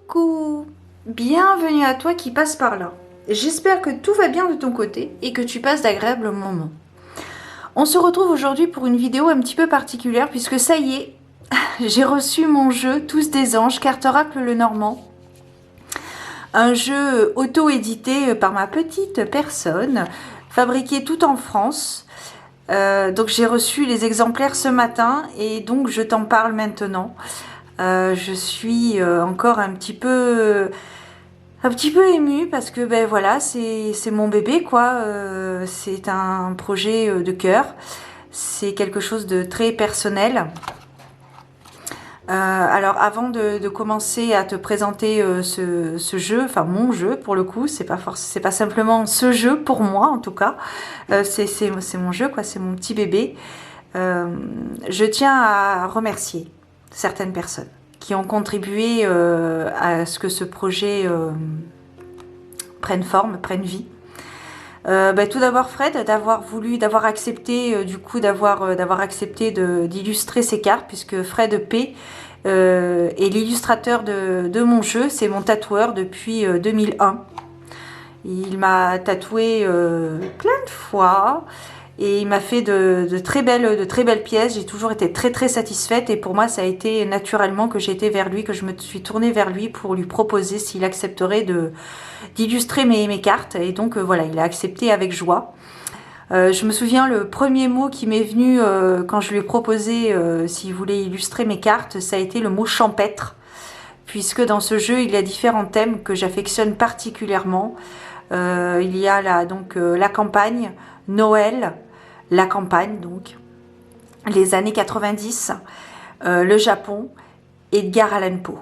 Coucou, bienvenue à toi qui passe par là. J'espère que tout va bien de ton côté et que tu passes d'agréables moments. On se retrouve aujourd'hui pour une vidéo un petit peu particulière puisque ça y est, j'ai reçu mon jeu Tous des anges, carte oracle le Normand. Un jeu auto-édité par ma petite personne, fabriqué tout en France. Donc j'ai reçu les exemplaires ce matin et donc je t'en parle maintenant. Je suis encore un petit peu émue parce que ben voilà, c'est mon bébé quoi. C'est un projet de cœur. C'est quelque chose de très personnel. Alors avant de commencer à te présenter ce jeu, enfin mon jeu pour le coup, c'est pas simplement ce jeu pour moi en tout cas. C'est mon jeu quoi, c'est mon petit bébé. Je tiens à remercier certaines personnes qui ont contribué à ce que ce projet prenne forme, prenne vie. Tout d'abord Fred, d'avoir accepté d'avoir accepté d'illustrer ces cartes, puisque Fred P est l'illustrateur de mon jeu, c'est mon tatoueur depuis 2001. Il m'a tatoué plein de fois. Et il m'a fait de très belles pièces. J'ai toujours été très satisfaite. Et pour moi, ça a été naturellement que j'ai été vers lui, que je me suis tournée vers lui pour lui proposer s'il accepterait d'illustrer mes cartes. Et donc voilà, il a accepté avec joie. Je me souviens, le premier mot qui m'est venu quand je lui ai proposé s'il voulait illustrer mes cartes, ça a été le mot champêtre. Puisque dans ce jeu, il y a différents thèmes que j'affectionne particulièrement. Il y a la campagne, Noël, la campagne donc, les années 90, le Japon, Edgar Allan Poe.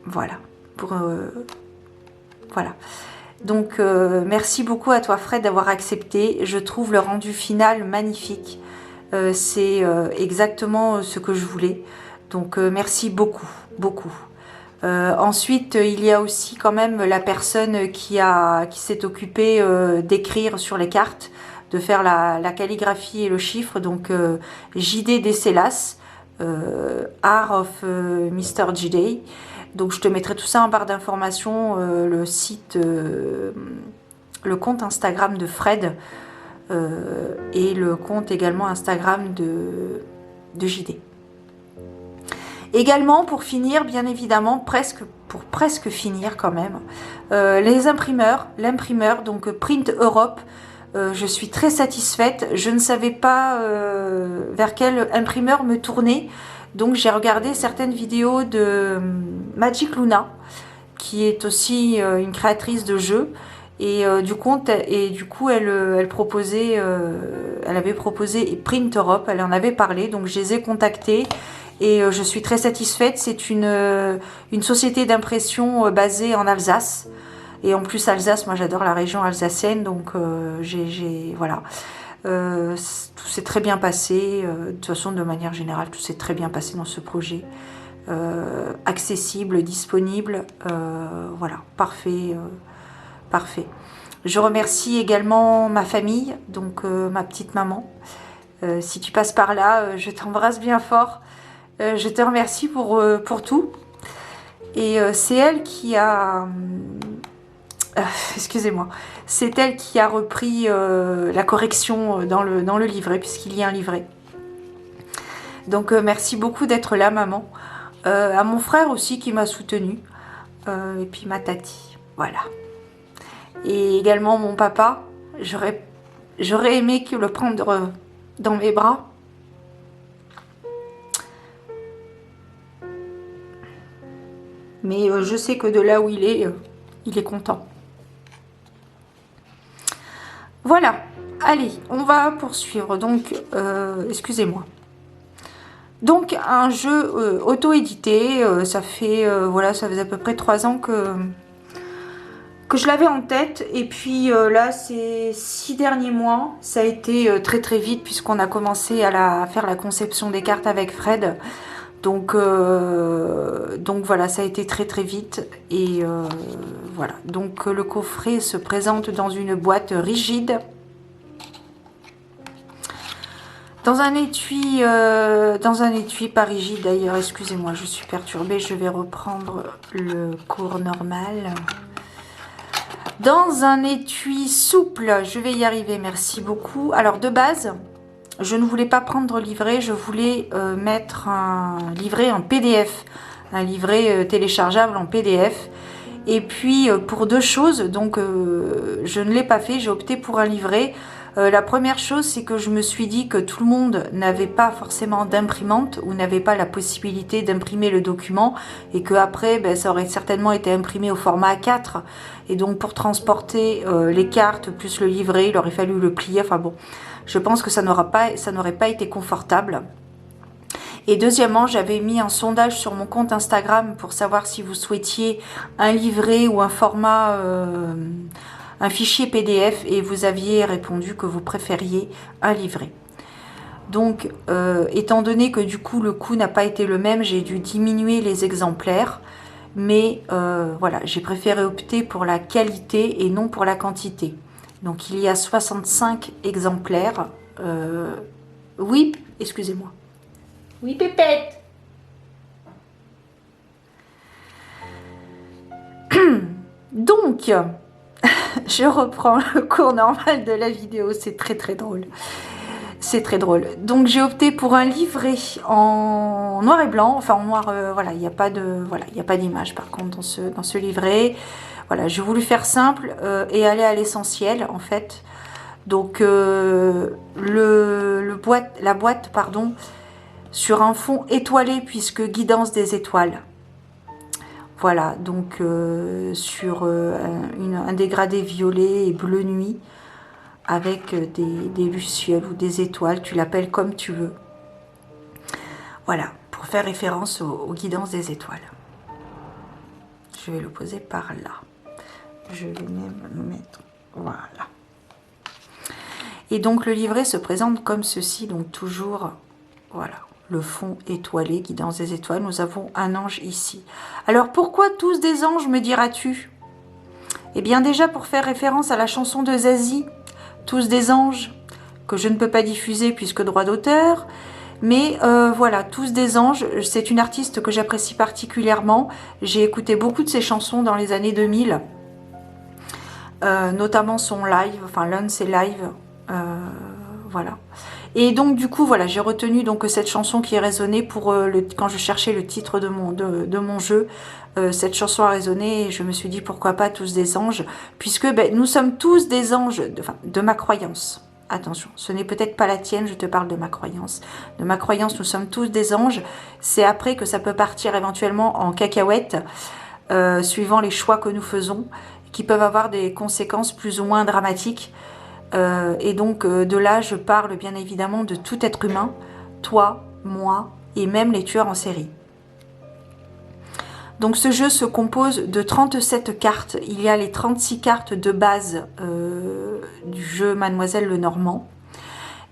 Voilà. Voilà. Donc merci beaucoup à toi Fred d'avoir accepté. Je trouve le rendu final magnifique. C'est exactement ce que je voulais. Donc merci beaucoup. Ensuite, il y a aussi quand même la personne qui s'est occupée d'écrire sur les cartes, de faire la calligraphie et le chiffre, donc JD Descelas, Art of Mr. JD. Donc je te mettrai tout ça en barre d'informations, le site, le compte Instagram de Fred et le compte également Instagram de JD. Également, pour finir, bien évidemment, pour presque finir quand même, l'imprimeur, donc Print Europe, je suis très satisfaite. Je ne savais pas vers quel imprimeur me tourner, donc j'ai regardé certaines vidéos de Magic Luna, qui est aussi une créatrice de jeux, et du coup elle avait proposé Print Europe, elle en avait parlé, donc je les ai contactés. Et je suis très satisfaite. C'est une société d'impression basée en Alsace. Et en plus, Alsace, moi j'adore la région alsacienne. Donc voilà. Tout s'est très bien passé. De toute façon, de manière générale, tout s'est très bien passé dans ce projet. Accessible, disponible. Voilà, parfait. Parfait. Je remercie également ma famille, donc ma petite maman. Si tu passes par là, je t'embrasse bien fort. Je te remercie pour tout. Et c'est elle qui a... excusez-moi. C'est elle qui a repris la correction dans le livret, puisqu'il y a un livret. Donc merci beaucoup d'être là, maman. À mon frère aussi qui m'a soutenue. Et puis ma tati. Voilà. Et également mon papa. J'aurais aimé le prendre dans mes bras. Mais je sais que de là où il est content. Voilà. Allez, on va poursuivre. Donc, excusez-moi. Donc, un jeu auto-édité. Ça faisait à peu près 3 ans que je l'avais en tête. Et puis là, ces 6 derniers mois, ça a été très vite puisqu'on a commencé à faire la conception des cartes avec Fred. Donc voilà, ça a été très vite et voilà. Donc le coffret se présente dans une boîte rigide. Dans un étui pas rigide d'ailleurs, excusez-moi, je suis perturbée, je vais reprendre le cours normal. Dans un étui souple, je vais y arriver, merci beaucoup. Alors de base, je ne voulais pas prendre livret, je voulais mettre un livret en PDF, un livret téléchargeable en PDF. Et puis pour deux choses, donc je ne l'ai pas fait, j'ai opté pour un livret. La première chose, c'est que je me suis dit que tout le monde n'avait pas forcément d'imprimante ou n'avait pas la possibilité d'imprimer le document et que après, ben, ça aurait certainement été imprimé au format A4. Et donc pour transporter les cartes plus le livret, il aurait fallu le plier. Enfin bon, je pense que ça n'aurait pas été confortable. Et deuxièmement, j'avais mis un sondage sur mon compte Instagram pour savoir si vous souhaitiez un livret ou un format, un fichier PDF, et vous aviez répondu que vous préfériez un livret. Donc, étant donné que du coup le coût n'a pas été le même, j'ai dû diminuer les exemplaires. Mais voilà, j'ai préféré opter pour la qualité et non pour la quantité. Donc il y a 65 exemplaires. Oui, excusez-moi. Oui, Pépette. Donc, je reprends le cours normal de la vidéo. C'est très très drôle. C'est très drôle. Donc j'ai opté pour un livret en noir et blanc. Enfin en noir, voilà, il n'y a pas d'image par contre dans ce livret. Voilà, j'ai voulu faire simple et aller à l'essentiel en fait. Donc la boîte, pardon, sur un fond étoilé puisque guidance des étoiles. Voilà, donc sur un dégradé violet et bleu nuit avec des lucioles ou des étoiles, tu l'appelles comme tu veux. Voilà, pour faire référence aux guidances des étoiles. Je vais le poser par là. Je vais même le mettre, voilà. Et donc le livret se présente comme ceci, donc toujours, voilà, le fond étoilé, guidance des étoiles. Nous avons un ange ici. Alors pourquoi tous des anges, me diras-tu? Eh bien déjà pour faire référence à la chanson de Zazie, Tous des anges, que je ne peux pas diffuser puisque droit d'auteur. Mais voilà, Tous des anges, c'est une artiste que j'apprécie particulièrement. J'ai écouté beaucoup de ses chansons dans les années 2000. Notamment son live, enfin l'un de ses lives. Voilà. Et donc du coup, voilà, j'ai retenu donc cette chanson qui résonnait pour quand je cherchais le titre de mon jeu. Cette chanson a résonné et je me suis dit pourquoi pas Tous des anges, puisque ben, nous sommes tous des anges de ma croyance. Attention, ce n'est peut-être pas la tienne, je te parle de ma croyance. De ma croyance, nous sommes tous des anges. C'est après que ça peut partir éventuellement en cacahuète, suivant les choix que nous faisons, qui peuvent avoir des conséquences plus ou moins dramatiques. Et donc de là, je parle bien évidemment de tout être humain, toi, moi et même les tueurs en série. Donc ce jeu se compose de 37 cartes. Il y a les 36 cartes de base du jeu Mademoiselle Lenormand.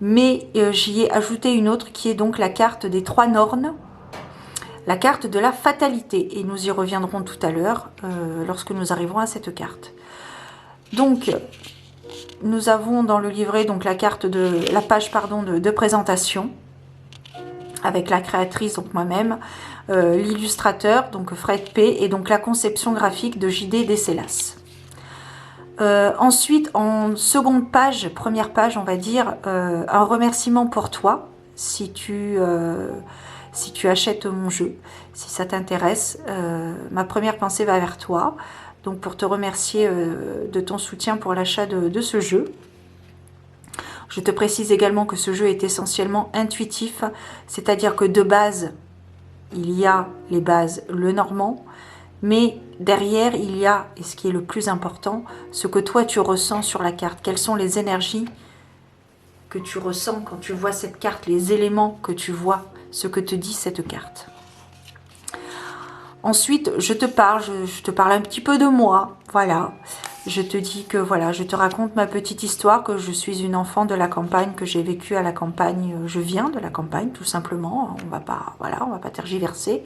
Mais j'y ai ajouté une autre qui est donc la carte des 3 Nornes. La carte de la fatalité. Et nous y reviendrons tout à l'heure lorsque nous arriverons à cette carte. Donc, nous avons dans le livret donc la page de présentation avec la créatrice, donc moi-même, l'illustrateur, donc Fred P, et donc la conception graphique de JD Descelas. Ensuite, en seconde page, première page, on va dire, un remerciement pour toi, si tu achètes mon jeu, si ça t'intéresse. Ma première pensée va vers toi, donc pour te remercier de ton soutien pour l'achat de ce jeu. Je te précise également que ce jeu est essentiellement intuitif, c'est-à-dire que de base, il y a les bases Lenormand, mais derrière, il y a, et ce qui est le plus important, ce que toi tu ressens sur la carte. Quelles sont les énergies que tu ressens quand tu vois cette carte, les éléments que tu vois, ce que te dit cette carte. Ensuite, je te parle un petit peu de moi, voilà. Je te dis que voilà, je te raconte ma petite histoire, que je suis une enfant de la campagne, que j'ai vécu à la campagne. Je viens de la campagne, tout simplement. On va pas tergiverser.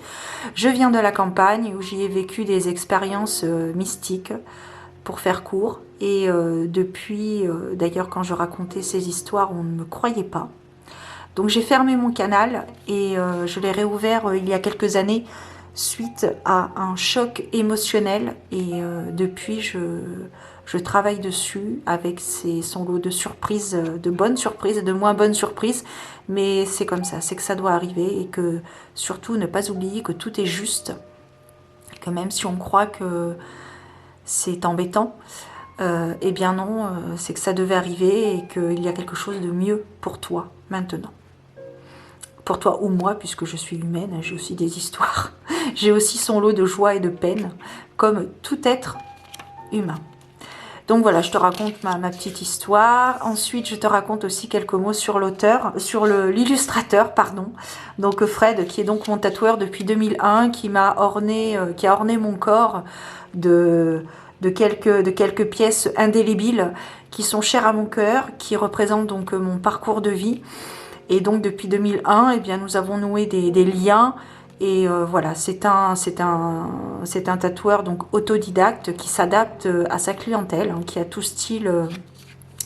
Je viens de la campagne où j'y ai vécu des expériences mystiques, pour faire court. Et depuis, d'ailleurs, quand je racontais ces histoires, on ne me croyait pas. Donc j'ai fermé mon canal et je l'ai réouvert il y a quelques années suite à un choc émotionnel et depuis je travaille dessus avec son lot de surprises, de bonnes surprises et de moins bonnes surprises, mais c'est comme ça, c'est que ça doit arriver et que surtout ne pas oublier que tout est juste, que même si on croit que c'est embêtant, eh bien non, c'est que ça devait arriver et qu'il y a quelque chose de mieux pour toi maintenant. Pour toi ou moi, puisque je suis humaine, j'ai aussi des histoires. J'ai aussi son lot de joie et de peine, comme tout être humain. Donc voilà, je te raconte ma petite histoire. Ensuite, je te raconte aussi quelques mots sur l'auteur, sur l'illustrateur, pardon. Donc Fred, qui est donc mon tatoueur depuis 2001, qui a orné mon corps de quelques pièces indélébiles qui sont chères à mon cœur, qui représentent donc mon parcours de vie. Et donc depuis 2001, eh bien, nous avons noué des liens. Et voilà, c'est un tatoueur donc autodidacte qui s'adapte à sa clientèle, hein, qui a tout style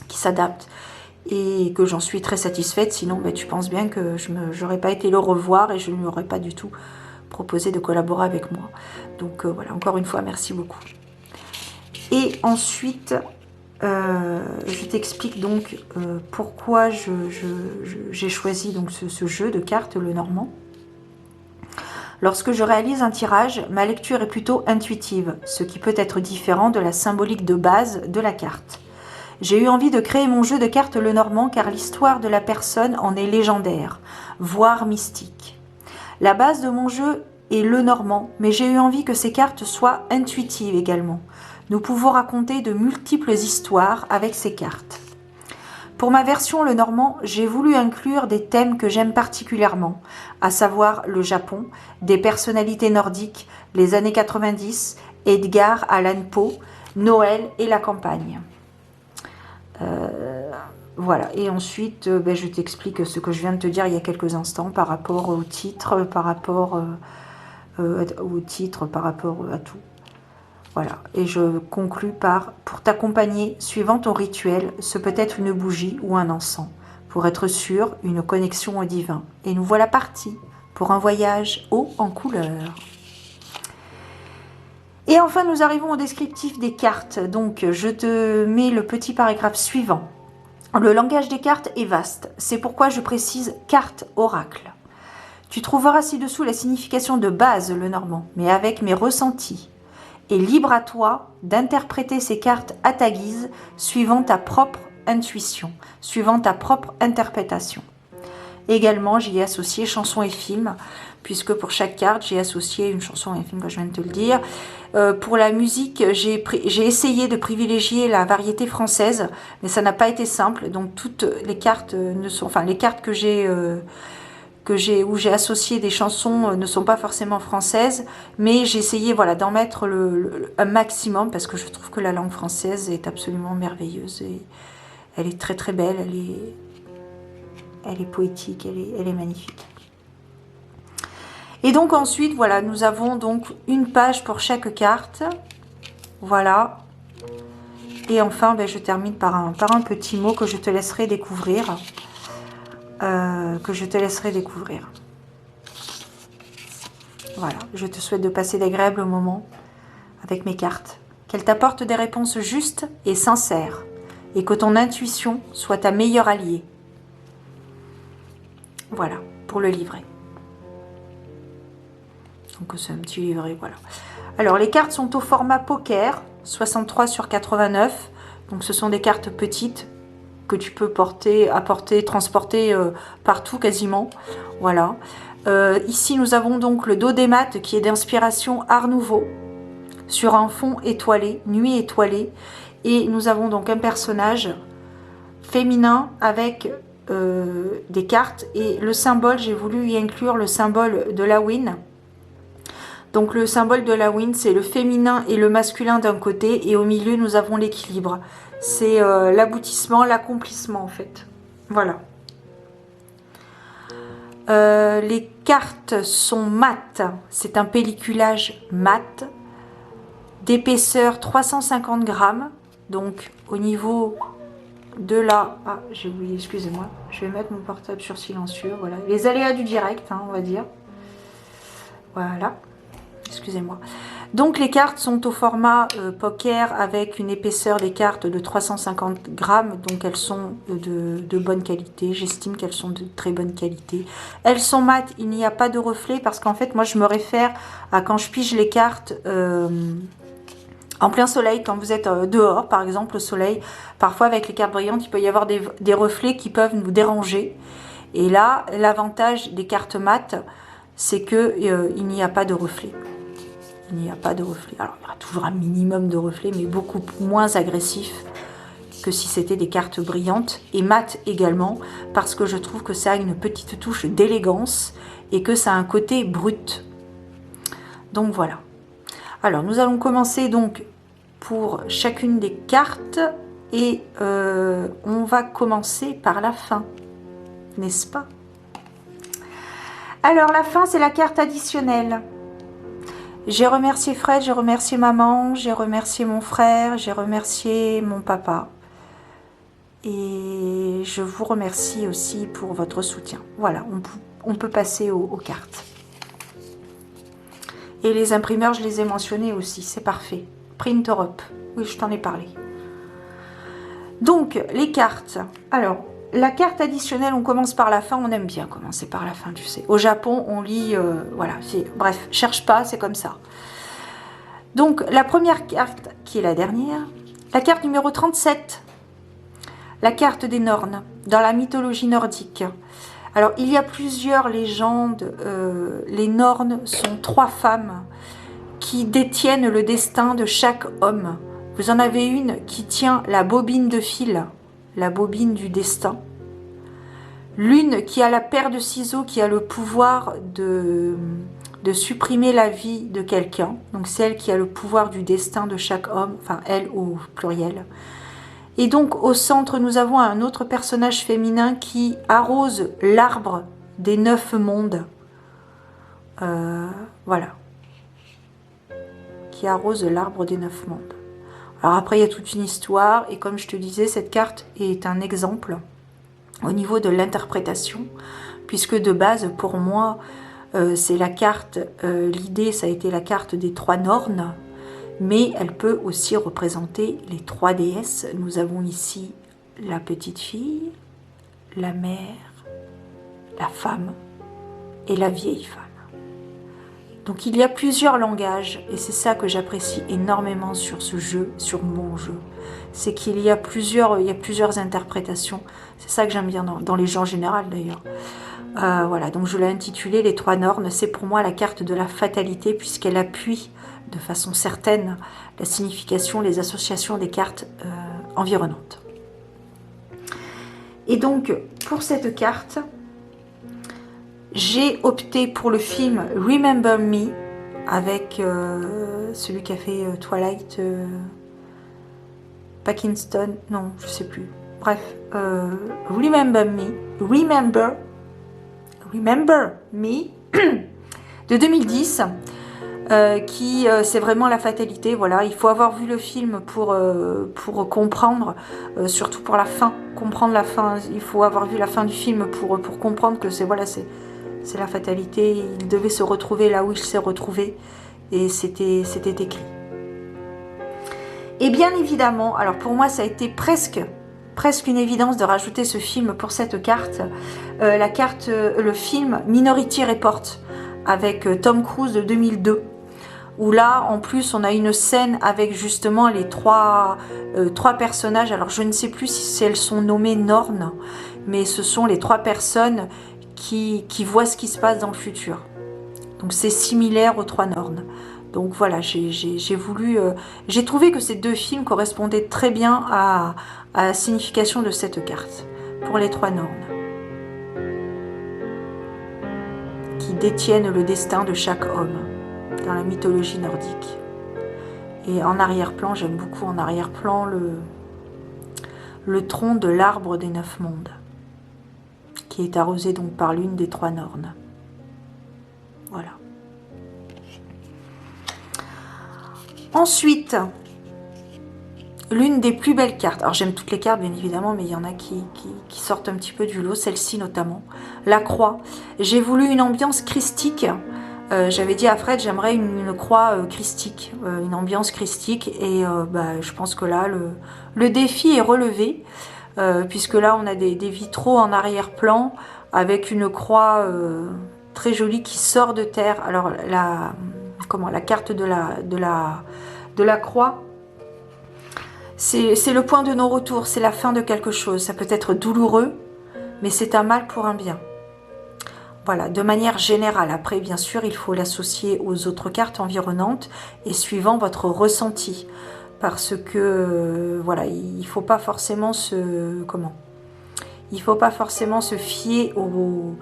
qui s'adapte. Et que j'en suis très satisfaite, sinon ben, tu penses bien que je n'aurais pas été le revoir et je ne lui aurais pas du tout proposé de collaborer avec moi. Donc voilà, encore une fois, merci beaucoup. Et ensuite, je t'explique donc pourquoi j'ai choisi donc ce jeu de cartes, le Normand. Lorsque je réalise un tirage, ma lecture est plutôt intuitive, ce qui peut être différent de la symbolique de base de la carte. J'ai eu envie de créer mon jeu de cartes le Normand car l'histoire de la personne en est légendaire, voire mystique. La base de mon jeu est le Normand, mais j'ai eu envie que ces cartes soient intuitives également. Nous pouvons raconter de multiples histoires avec ces cartes. Pour ma version le Normand, j'ai voulu inclure des thèmes que j'aime particulièrement, à savoir le Japon, des personnalités nordiques, les années 90, Edgar Allan Poe, Noël et la campagne. Voilà, et ensuite ben, je t'explique ce que je viens de te dire il y a quelques instants par rapport au titre, par rapport à tout. Voilà, et je conclus par « Pour t'accompagner, suivant ton rituel, ce peut être une bougie ou un encens. Pour être sûr, une connexion au divin. » Et nous voilà partis pour un voyage haut en couleurs. Et enfin, nous arrivons au descriptif des cartes. Donc, je te mets le petit paragraphe suivant. Le langage des cartes est vaste. C'est pourquoi je précise « carte oracle ». Tu trouveras ci-dessous la signification de base, le Normand, mais avec mes ressentis. Et libre à toi d'interpréter ces cartes à ta guise, suivant ta propre intuition, suivant ta propre interprétation. Également, j'y ai associé chansons et films, puisque pour chaque carte, j'ai associé une chanson et un film, comme je viens de te le dire. Pour la musique, j'ai essayé de privilégier la variété française, mais ça n'a pas été simple. Donc toutes les cartes ne sont, enfin les cartes où j'ai associé des chansons ne sont pas forcément françaises, mais j'ai essayé voilà, d'en mettre un maximum parce que je trouve que la langue française est absolument merveilleuse et elle est très très belle, elle est poétique, elle est magnifique. Et donc ensuite, voilà, nous avons donc une page pour chaque carte, voilà. Et enfin, ben, je termine par un petit mot que je te laisserai découvrir. Voilà, je te souhaite de passer d'agréables moments avec mes cartes. Qu'elles t'apportent des réponses justes et sincères. Et que ton intuition soit ta meilleure alliée. Voilà, pour le livret. Donc c'est un petit livret, voilà. Alors les cartes sont au format poker, 63 sur 89. Donc ce sont des cartes petites que tu peux transporter partout quasiment. Voilà. Ici, nous avons donc le dos des maths qui est d'inspiration Art Nouveau sur un fond étoilé, nuit étoilée. Et nous avons donc un personnage féminin avec des cartes. Et le symbole, j'ai voulu y inclure le symbole de Lawin. Donc le symbole de Lawin, c'est le féminin et le masculin d'un côté. Et au milieu, nous avons l'équilibre. C'est l'aboutissement, l'accomplissement en fait. Voilà. Les cartes sont mat. C'est un pelliculage mat. D'épaisseur 350 grammes. Donc au niveau de là... Ah, j'ai oublié, excusez-moi. Je vais mettre mon portable sur silencieux, voilà. Les aléas du direct, hein, on va dire. Voilà. Excusez-moi. Donc les cartes sont au format poker avec une épaisseur des cartes de 350 grammes. Donc elles sont de bonne qualité. J'estime qu'elles sont de très bonne qualité. Elles sont mates, il n'y a pas de reflet parce qu'en fait moi je me réfère à quand je pige les cartes en plein soleil, quand vous êtes dehors par exemple au soleil. Parfois avec les cartes brillantes il peut y avoir des reflets qui peuvent nous déranger. Et là l'avantage des cartes mates c'est que il n'y a pas de reflet. Il n'y a pas de reflet. Alors, il y aura toujours un minimum de reflet, mais beaucoup moins agressif que si c'était des cartes brillantes et mates également, parce que je trouve que ça a une petite touche d'élégance et que ça a un côté brut. Donc voilà. Alors, nous allons commencer donc pour chacune des cartes et on va commencer par la fin, n'est-ce pas? Alors, la fin, c'est la carte additionnelle. J'ai remercié Fred, j'ai remercié maman, j'ai remercié mon frère, j'ai remercié mon papa. Et je vous remercie aussi pour votre soutien. Voilà, on peut passer aux cartes. Et les imprimeurs, je les ai mentionnés aussi, c'est parfait. Print Europe, oui, je t'en ai parlé. Donc, les cartes. Alors, la carte additionnelle, on commence par la fin, on aime bien commencer par la fin, tu sais. Au Japon, on lit, voilà, bref, cherche pas, c'est comme ça. Donc, la première carte, qui est la dernière, la carte numéro 37, la carte des Nornes, dans la mythologie nordique. Alors, il y a plusieurs légendes. Les Nornes sont 3 femmes qui détiennent le destin de chaque homme. Vous en avez une qui tient la bobine de fil, la bobine du destin. L'une qui a la paire de ciseaux, qui a le pouvoir de supprimer la vie de quelqu'un. Donc celle qui a le pouvoir du destin de chaque homme, enfin elle au pluriel. Et donc au centre, nous avons un autre personnage féminin qui arrose l'arbre des 9 mondes. Voilà. Qui arrose l'arbre des 9 mondes. Alors après, il y a toute une histoire. Et comme je te disais, cette carte est un exemple au niveau de l'interprétation. Puisque de base, pour moi, c'est la carte, l'idée, ça a été la carte des 3 Nornes. Mais elle peut aussi représenter les 3 déesses. Nous avons ici la petite fille, la mère, la femme et la vieille femme. Donc il y a plusieurs langages et c'est ça que j'apprécie énormément sur ce jeu, sur mon jeu. C'est qu'il y a plusieurs interprétations. C'est ça que j'aime bien dans les jeux en général d'ailleurs. Voilà, donc je l'ai intitulé Les 3 Nornes. C'est pour moi la carte de la fatalité puisqu'elle appuie de façon certaine la signification, les associations des cartes environnantes. Et donc pour cette carte, j'ai opté pour le film Remember Me avec celui qui a fait Twilight, Parkinson, non, je sais plus. Bref, Remember Me de 2010 qui c'est vraiment la fatalité. Voilà, il faut avoir vu le film pour comprendre, surtout pour la fin, comprendre la fin. Il faut avoir vu la fin du film pour comprendre que c'est voilà, c'est la fatalité. Il devait se retrouver là où il s'est retrouvé et c'était écrit. Et bien évidemment, alors pour moi ça a été presque une évidence de rajouter ce film pour cette carte. Le film Minority Report avec Tom Cruise de 2002. Où là, en plus, on a une scène avec justement les trois personnages. Alors, je ne sais plus si elles sont nommées Nornes, mais ce sont les 3 personnes qui voient ce qui se passe dans le futur. Donc, c'est similaire aux 3 Nornes. Donc, voilà, j'ai voulu... j'ai trouvé que ces 2 films correspondaient très bien à la signification de cette carte, pour les 3 Nornes. Qui détiennent le destin de chaque homme dans la mythologie nordique. Et en arrière-plan, j'aime beaucoup en arrière-plan le tronc de l'arbre des 9 mondes, qui est arrosé donc par l'une des 3 Nornes. Voilà. Ensuite, l'une des plus belles cartes. Alors j'aime toutes les cartes bien évidemment, mais il y en a qui sortent un petit peu du lot, celle-ci notamment. La croix. J'ai voulu une ambiance christique. J'avais dit à Fred, j'aimerais une croix christique, une ambiance christique. Et je pense que là, le défi est relevé. Puisque là, on a des vitraux en arrière-plan avec une croix très jolie qui sort de terre. Alors la carte de la croix, c'est le point de non-retour, c'est la fin de quelque chose. Ça peut être douloureux, mais c'est un mal pour un bien. Voilà, de manière générale. Après, bien sûr, il faut l'associer aux autres cartes environnantes et suivant votre ressenti. Parce que, voilà, il faut pas forcément se... Il faut pas forcément se fier aux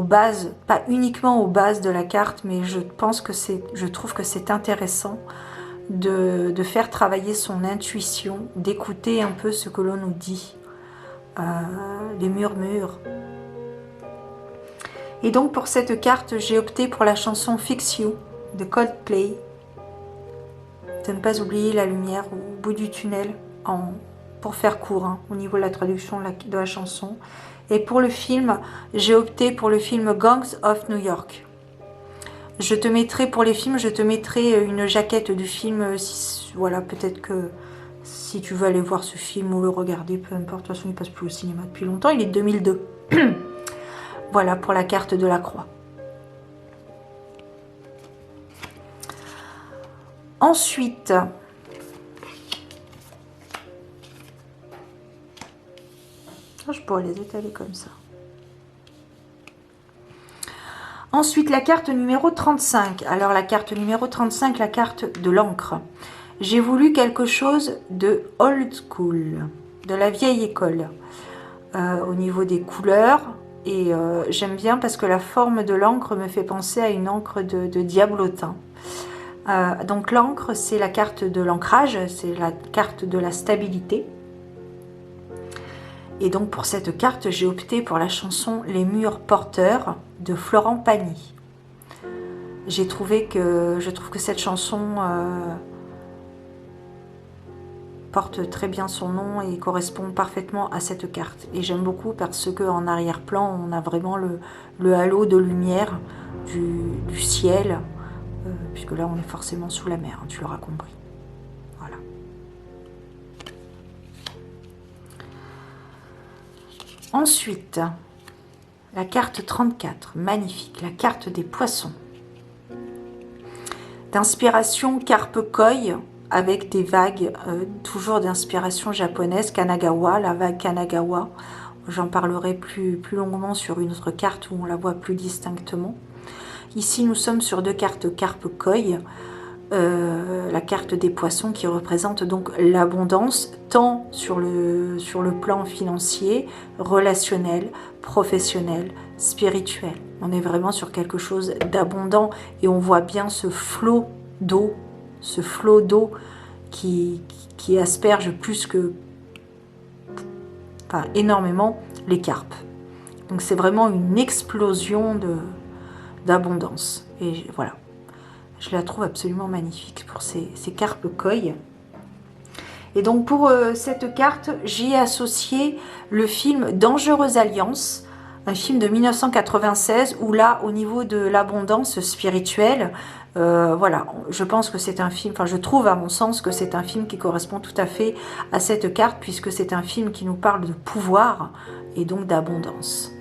bases, pas uniquement aux bases de la carte, mais je trouve que c'est intéressant de faire travailler son intuition, d'écouter un peu ce que l'on nous dit, les murmures. Et donc pour cette carte, j'ai opté pour la chanson Fix You de Coldplay. De ne pas oublier la lumière au bout du tunnel, pour faire court, hein, au niveau de la traduction de la chanson. Et pour le film, j'ai opté pour le film Gangs of New York. Je te mettrai, pour les films, je te mettrai une jaquette du film. Voilà, peut-être que si tu veux aller voir ce film ou le regarder, peu importe, de toute façon il passe plus au cinéma depuis longtemps, il est de 2002. Voilà pour la carte de la croix. Ensuite, je pourrais les étaler comme ça. Ensuite, la carte numéro 35. Alors, la carte numéro 35, la carte de l'encre. J'ai voulu quelque chose de old school, de la vieille école, au niveau des couleurs. Et j'aime bien parce que la forme de l'encre me fait penser à une encre de diablotin. Donc l'encre, c'est la carte de l'ancrage, c'est la carte de la stabilité. Et donc pour cette carte, j'ai opté pour la chanson Les murs porteurs de Florent Pagny. Je trouve que cette chanson porte très bien son nom et correspond parfaitement à cette carte. Et j'aime beaucoup parce qu'en arrière-plan, on a vraiment le halo de lumière du ciel, puisque là, on est forcément sous la mer, hein, tu l'auras compris. Voilà. Ensuite, la carte 34, magnifique, la carte des poissons. D'inspiration carpe koi, avec des vagues, toujours d'inspiration japonaise, Kanagawa, la vague Kanagawa. J'en parlerai plus longuement sur une autre carte où on la voit plus distinctement. Ici, nous sommes sur deux cartes carpe koi, la carte des poissons qui représente donc l'abondance, tant sur le plan financier, relationnel, professionnel, spirituel. On est vraiment sur quelque chose d'abondant et on voit bien ce flot d'eau, qui asperge énormément les carpes. Donc c'est vraiment une explosion d'abondance. Et voilà, je la trouve absolument magnifique pour ces carpes koi. Et donc pour cette carte, j'y ai associé le film Dangereuse Alliance, un film de 1996 où là, au niveau de l'abondance spirituelle, voilà, je pense que c'est un film, enfin je trouve à mon sens que c'est un film qui correspond tout à fait à cette carte puisque c'est un film qui nous parle de pouvoir et donc d'abondance.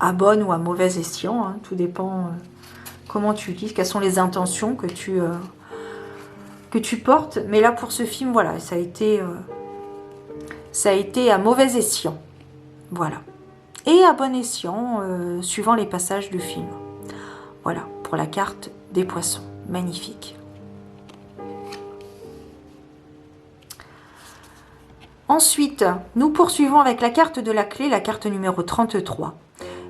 À bon ou à mauvais escient, hein, tout dépend comment tu lis, quelles sont les intentions que tu portes. Mais là pour ce film, voilà, ça a été à mauvais escient. Voilà. Et à bon escient, suivant les passages du film. Voilà, pour la carte des poissons. Magnifique. Ensuite, nous poursuivons avec la carte de la clé, la carte numéro 33.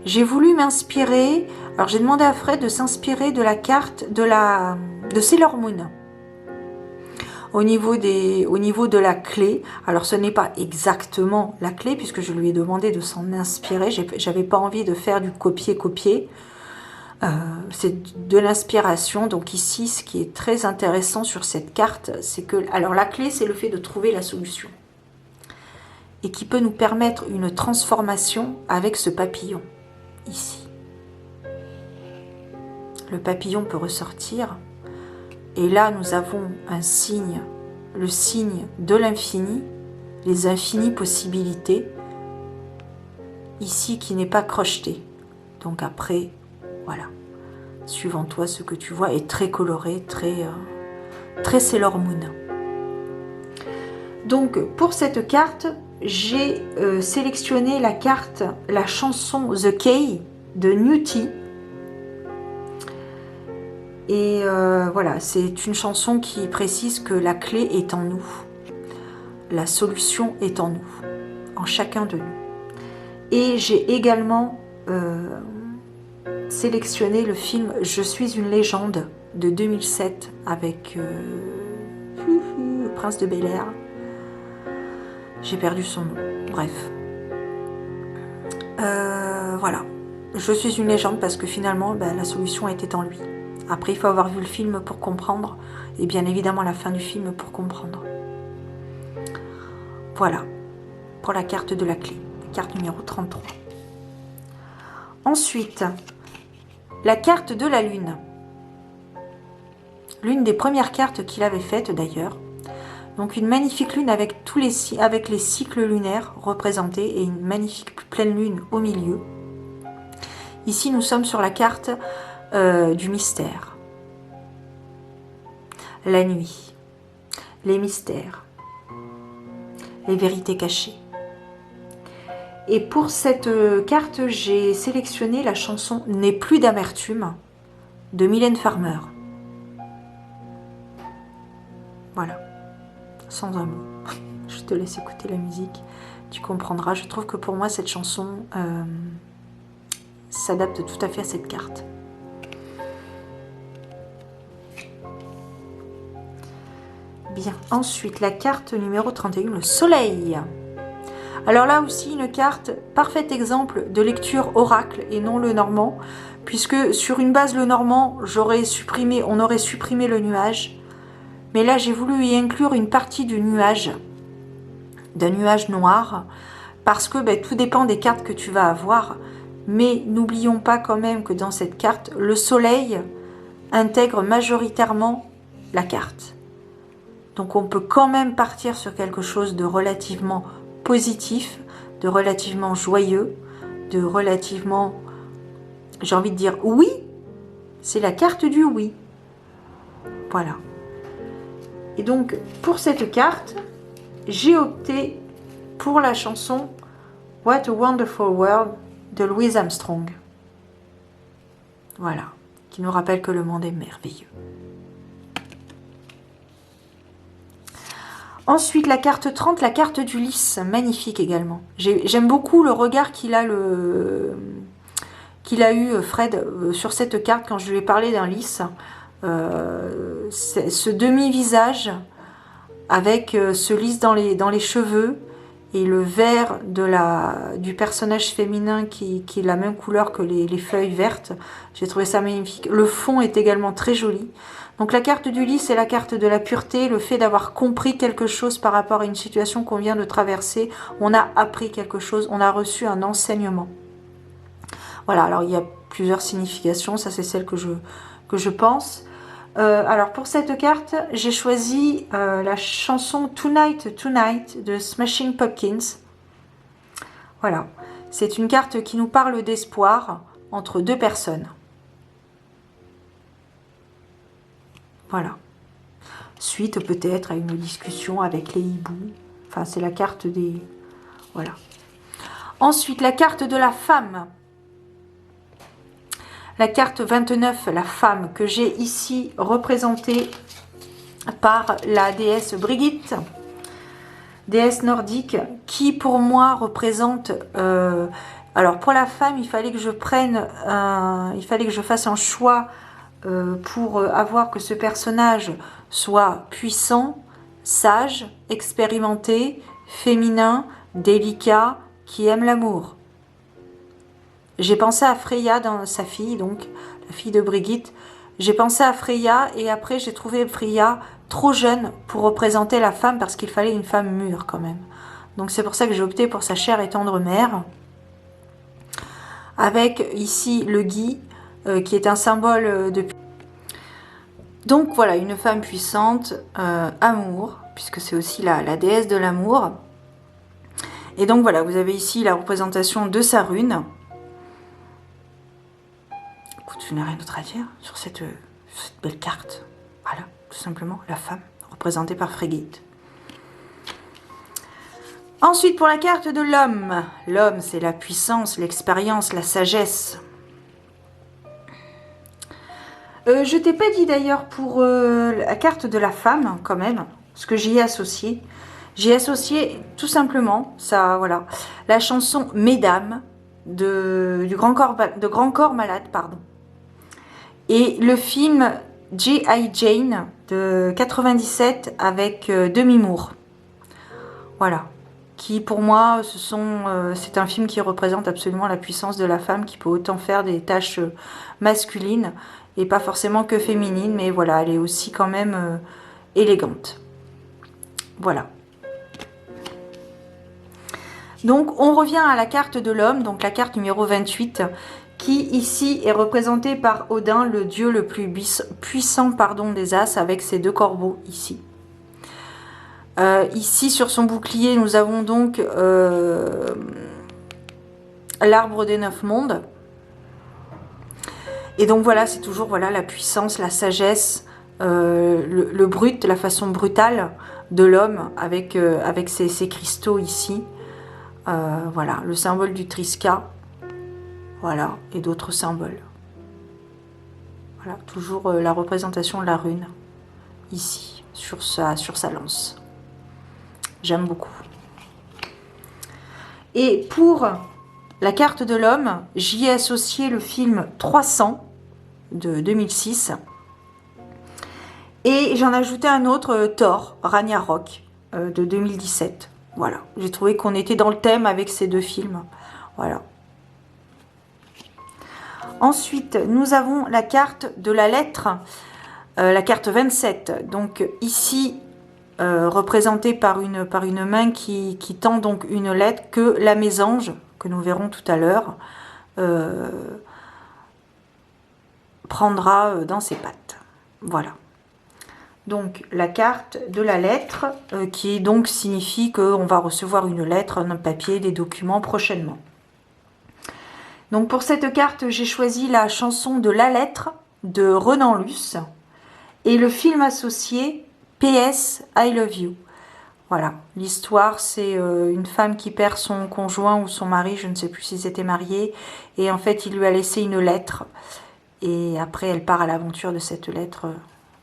J'ai voulu m'inspirer, alors j'ai demandé à Fred de s'inspirer de la carte de Sailor Moon. Au niveau de la clé, alors ce n'est pas exactement la clé puisque je lui ai demandé de s'en inspirer, j'avais pas envie de faire du copier-copier. C'est de l'inspiration. Donc ici, ce qui est très intéressant sur cette carte, c'est que, alors la clé, c'est le fait de trouver la solution. Et qui peut nous permettre une transformation avec ce papillon, ici. Le papillon peut ressortir. Et là, nous avons un signe, le signe de l'infini, les infinies possibilités, ici qui n'est pas crocheté. Donc après, voilà, suivant toi, ce que tu vois est très coloré, très Sailor Moon. Donc pour cette carte, j'ai sélectionné la carte, la chanson The Key de Newty. Et voilà, c'est une chanson qui précise que la clé est en nous. La solution est en nous, en chacun de nous. Et j'ai également sélectionné le film Je suis une légende de 2007 avec le prince de Bel-Air. J'ai perdu son nom, bref. Voilà, je suis une légende parce que finalement la solution était en lui. Après, il faut avoir vu le film pour comprendre, et bien évidemment la fin du film pour comprendre. Voilà, pour la carte de la clé, carte numéro 33. Ensuite, la carte de la lune. L'une des premières cartes qu'il avait faites d'ailleurs. Donc une magnifique lune avec avec les cycles lunaires représentés et une magnifique pleine lune au milieu. Ici, nous sommes sur la carte du mystère. La nuit, les mystères, les vérités cachées. Et pour cette carte, j'ai sélectionné la chanson N'est plus d'amertume de Mylène Farmer. Voilà, sans un mot. Je te laisse écouter la musique, tu comprendras. Je trouve que pour moi, cette chanson s'adapte tout à fait à cette carte. Bien, ensuite, la carte numéro 31, le soleil. Alors là aussi, une carte, parfait exemple de lecture oracle et non le normand, puisque sur une base le normand, on aurait supprimé le nuage. Mais là, j'ai voulu y inclure une partie du nuage, d'un nuage noir, parce que tout dépend des cartes que tu vas avoir. Mais n'oublions pas quand même que dans cette carte, le soleil intègre majoritairement la carte. Donc on peut quand même partir sur quelque chose de relativement positif, de relativement joyeux, de relativement, j'ai envie de dire oui, c'est la carte du oui. Voilà. Et donc pour cette carte, j'ai opté pour la chanson What a Wonderful World de Louis Armstrong. Voilà, qui nous rappelle que le monde est merveilleux. Ensuite, la carte 30, la carte du lys, magnifique également. J'aime beaucoup le regard qu'il a eu, Fred, sur cette carte quand je lui ai parlé d'un lys. Ce demi-visage avec ce lys dans les cheveux et le vert du personnage féminin qui est la même couleur que les feuilles vertes. J'ai trouvé ça magnifique. Le fond est également très joli. Donc la carte du lys, c'est la carte de la pureté, le fait d'avoir compris quelque chose par rapport à une situation qu'on vient de traverser. On a appris quelque chose, on a reçu un enseignement. Voilà, alors il y a plusieurs significations, ça c'est celle que je pense. Alors pour cette carte, j'ai choisi la chanson Tonight Tonight de Smashing Pumpkins. Voilà, c'est une carte qui nous parle d'espoir entre deux personnes. Voilà. Suite peut-être à une discussion avec les hiboux. Enfin, c'est la carte des... Voilà. Ensuite, la carte de la femme. La carte 29, la femme, que j'ai ici représentée par la déesse Brigitte, déesse nordique, qui pour moi représente... alors pour la femme, il fallait que je fasse un choix pour avoir que ce personnage soit puissant, sage, expérimenté, féminin, délicat, qui aime l'amour. J'ai pensé à Freya, dans sa fille, donc la fille de Brigitte. J'ai pensé à Freya et après j'ai trouvé Freya trop jeune pour représenter la femme parce qu'il fallait une femme mûre quand même. Donc c'est pour ça que j'ai opté pour sa chère et tendre mère. Avec ici le gui qui est un symbole de... Donc voilà, une femme puissante, amour, puisque c'est aussi la déesse de l'amour. Et donc voilà, vous avez ici la représentation de sa rune. Écoute, je n'ai rien d'autre à dire sur cette belle carte. Voilà, tout simplement la femme représentée par Frigate. Ensuite, pour la carte de l'homme. L'homme, c'est la puissance, l'expérience, la sagesse. Je t'ai pas dit d'ailleurs pour la carte de la femme, quand même, ce que j'y ai associé. J'ai associé tout simplement, ça, voilà, la chanson Mesdames de Grand Corps Malade, pardon. Et le film G.I. Jane de 97 avec Demi Moore. Voilà. Qui pour moi, c'est un film qui représente absolument la puissance de la femme qui peut autant faire des tâches masculines et pas forcément que féminines, mais voilà, elle est aussi quand même élégante. Voilà. Donc on revient à la carte de l'homme, donc la carte numéro 28, qui ici est représentée par Odin, le dieu le plus puissant des As, avec ses deux corbeaux ici. Ici sur son bouclier, nous avons donc l'arbre des 9 mondes. Et donc voilà, c'est toujours voilà, la puissance, la sagesse, le brut, la façon brutale de l'homme avec ses cristaux ici. Voilà, le symbole du Triska. Voilà, et d'autres symboles. Voilà, toujours la représentation de la rune ici, sur sa lance. J'aime beaucoup. Et pour la carte de l'homme, j'y ai associé le film 300 de 2006. Et j'en ai ajouté un autre, Thor, Ragnarok, de 2017. Voilà, j'ai trouvé qu'on était dans le thème avec ces deux films. Voilà. Ensuite, nous avons la carte de la lettre, la carte 27. Donc ici, représentée par une main qui tend donc une lettre que la mésange, que nous verrons tout à l'heure, prendra dans ses pattes. Voilà. Donc la carte de la lettre qui donc signifie qu'on va recevoir une lettre, un papier, des documents prochainement. Donc pour cette carte, j'ai choisi la chanson de La Lettre de Renan Luce et le film associé PS I Love You. Voilà, l'histoire c'est une femme qui perd son conjoint ou son mari, je ne sais plus s'ils étaient mariés, et en fait il lui a laissé une lettre et après elle part à l'aventure de cette lettre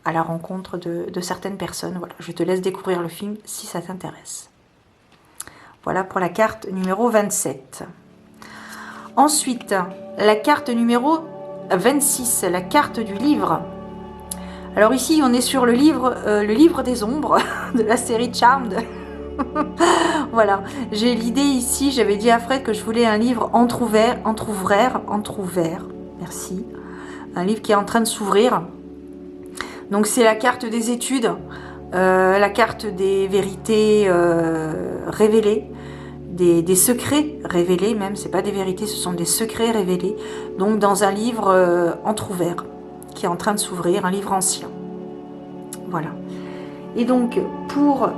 à la rencontre de certaines personnes. Voilà, je te laisse découvrir le film si ça t'intéresse. Voilà pour la carte numéro 27. Ensuite, la carte numéro 26, la carte du livre. Alors ici, on est sur le livre des ombres de la série Charmed. Voilà, j'ai l'idée ici, j'avais dit à Fred que je voulais un livre entrouvert, merci. Un livre qui est en train de s'ouvrir. Donc c'est la carte des études, la carte des vérités révélées, des secrets révélés même, c'est pas des vérités, ce sont des secrets révélés, donc dans un livre entrouvert, qui est en train de s'ouvrir, un livre ancien. Voilà. Et donc pour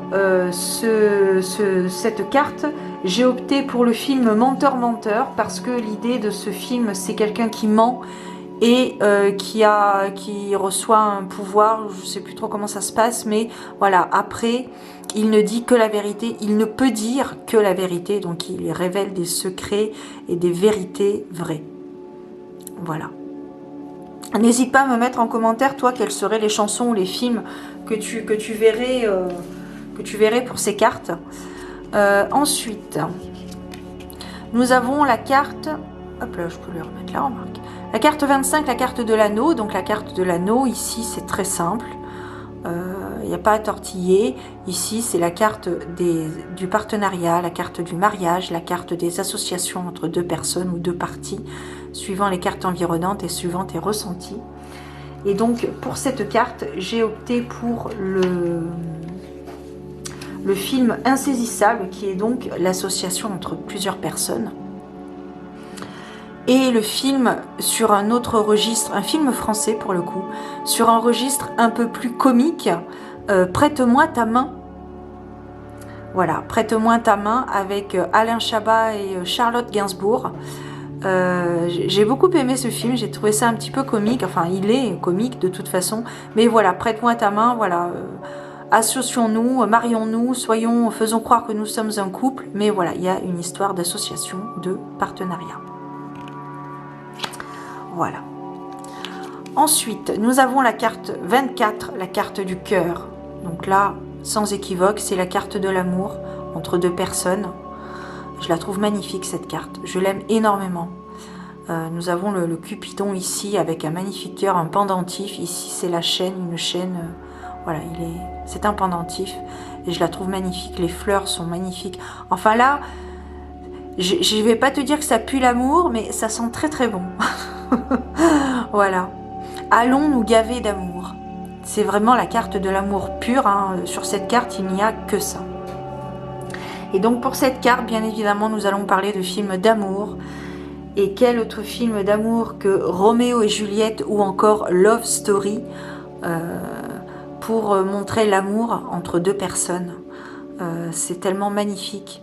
cette carte, j'ai opté pour le film Menteur-Menteur, parce que l'idée de ce film, c'est quelqu'un qui ment, et qui reçoit un pouvoir, je ne sais plus trop comment ça se passe, mais voilà, après, il ne dit que la vérité, il ne peut dire que la vérité, donc il révèle des secrets et des vérités vraies. Voilà. N'hésite pas à me mettre en commentaire, toi, quelles seraient les chansons ou les films que tu verrais pour ces cartes. Ensuite, nous avons la carte, hop là, je peux le remettre là, remarque. La carte 25, la carte de l'anneau. Donc la carte de l'anneau, ici, c'est très simple. Il n'y a pas à tortiller. Ici, c'est la carte du partenariat, la carte du mariage, la carte des associations entre deux personnes ou deux parties. suivant les cartes environnantes et suivant tes ressentis. Et donc pour cette carte, j'ai opté pour le film Insaisissable, qui est donc l'association entre plusieurs personnes. Et le film sur un autre registre, un film français pour le coup, sur un registre un peu plus comique, Prête-moi ta main. Voilà, Prête-moi ta main avec Alain Chabat et Charlotte Gainsbourg. J'ai beaucoup aimé ce film, j'ai trouvé ça un petit peu comique, enfin il est comique de toute façon, mais voilà, Prête-moi ta main, voilà, associons-nous, marions-nous, faisons croire que nous sommes un couple, mais voilà, il y a une histoire d'association, de partenariat. Voilà. Ensuite, nous avons la carte 24, la carte du cœur. Donc là, sans équivoque, c'est la carte de l'amour entre deux personnes. Je la trouve magnifique cette carte, je l'aime énormément. Nous avons le Cupidon ici avec un magnifique cœur, un pendentif. Ici c'est la chaîne, une chaîne, voilà, c'est un pendentif et je la trouve magnifique. Les fleurs sont magnifiques. Enfin là, je vais pas te dire que ça pue l'amour, mais ça sent très très bon. Voilà. Allons nous gaver d'amour. C'est vraiment la carte de l'amour pur, hein. Sur cette carte, il n'y a que ça. Et donc pour cette carte, bien évidemment, nous allons parler de films d'amour. Et quel autre film d'amour que Roméo et Juliette ou encore Love Story pour montrer l'amour entre deux personnes. C'est tellement magnifique.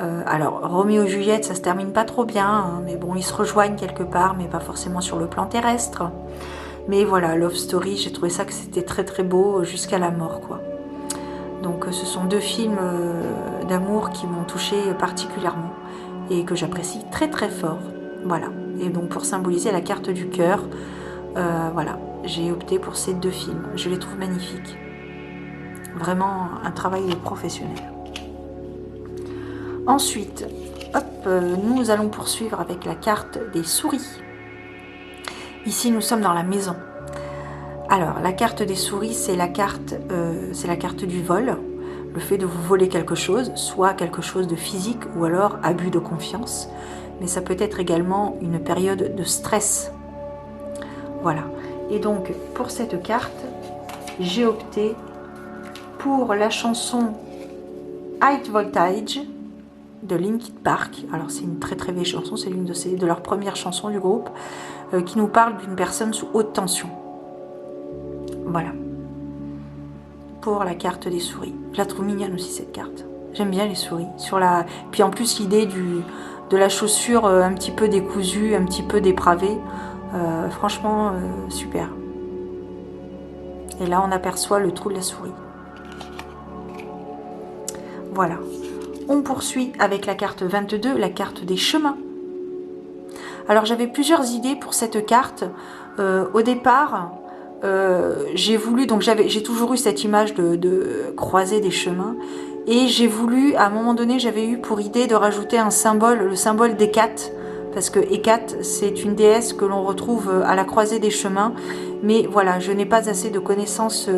Alors Roméo et Juliette, ça se termine pas trop bien, hein, mais bon, ils se rejoignent quelque part, mais pas forcément sur le plan terrestre. Mais voilà, Love Story, j'ai trouvé ça que c'était très très beau jusqu'à la mort, quoi. Donc ce sont deux films d'amour qui m'ont touchée particulièrement et que j'apprécie très très fort. Voilà. Et donc pour symboliser la carte du cœur, voilà, j'ai opté pour ces deux films. Je les trouve magnifiques. Vraiment un travail professionnel. Ensuite, hop, nous allons poursuivre avec la carte des souris. Ici, nous sommes dans la maison. Alors, la carte des souris, c'est la carte du vol. Le fait de vous voler quelque chose, soit quelque chose de physique ou alors abus de confiance. Mais ça peut être également une période de stress. Voilà. Et donc, pour cette carte, j'ai opté pour la chanson High Voltage de Linkin Park. Alors c'est une très très vieille chanson, c'est l'une de leurs premières chansons du groupe qui nous parle d'une personne sous haute tension. Voilà. Pour la carte des souris. Je la trouve mignonne aussi cette carte. J'aime bien les souris. Puis en plus l'idée de la chaussure un petit peu décousue, un petit peu dépravée. Franchement super. Et là on aperçoit le trou de la souris. Voilà. On poursuit avec la carte 22, la carte des chemins. Alors j'avais plusieurs idées pour cette carte. Au départ, j'ai voulu, donc j'ai toujours eu cette image de croiser des chemins. Et j'ai voulu, à un moment donné, j'avais eu pour idée de rajouter un symbole, le symbole d'Hécate. Parce que Hécate, c'est une déesse que l'on retrouve à la croisée des chemins. Mais voilà, je n'ai pas assez de connaissances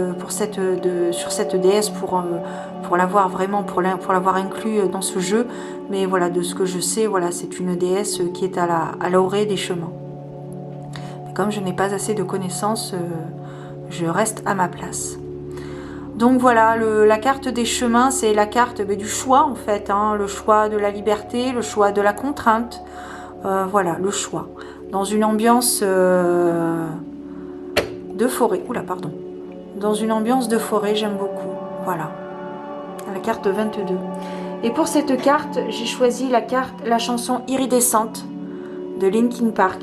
sur cette déesse pour l'avoir vraiment, pour l'avoir inclus dans ce jeu. Mais voilà, de ce que je sais, voilà, c'est une déesse qui est à l'orée des chemins. Mais comme je n'ai pas assez de connaissances, je reste à ma place. Donc voilà, la carte des chemins, c'est la carte du choix en fait, hein, le choix de la liberté, le choix de la contrainte. Voilà, le choix. Dans une ambiance de forêt. Oula, pardon. Dans une ambiance de forêt, j'aime beaucoup. Voilà. La carte 22. Et pour cette carte, j'ai choisi la chanson Iridescente de Linkin Park.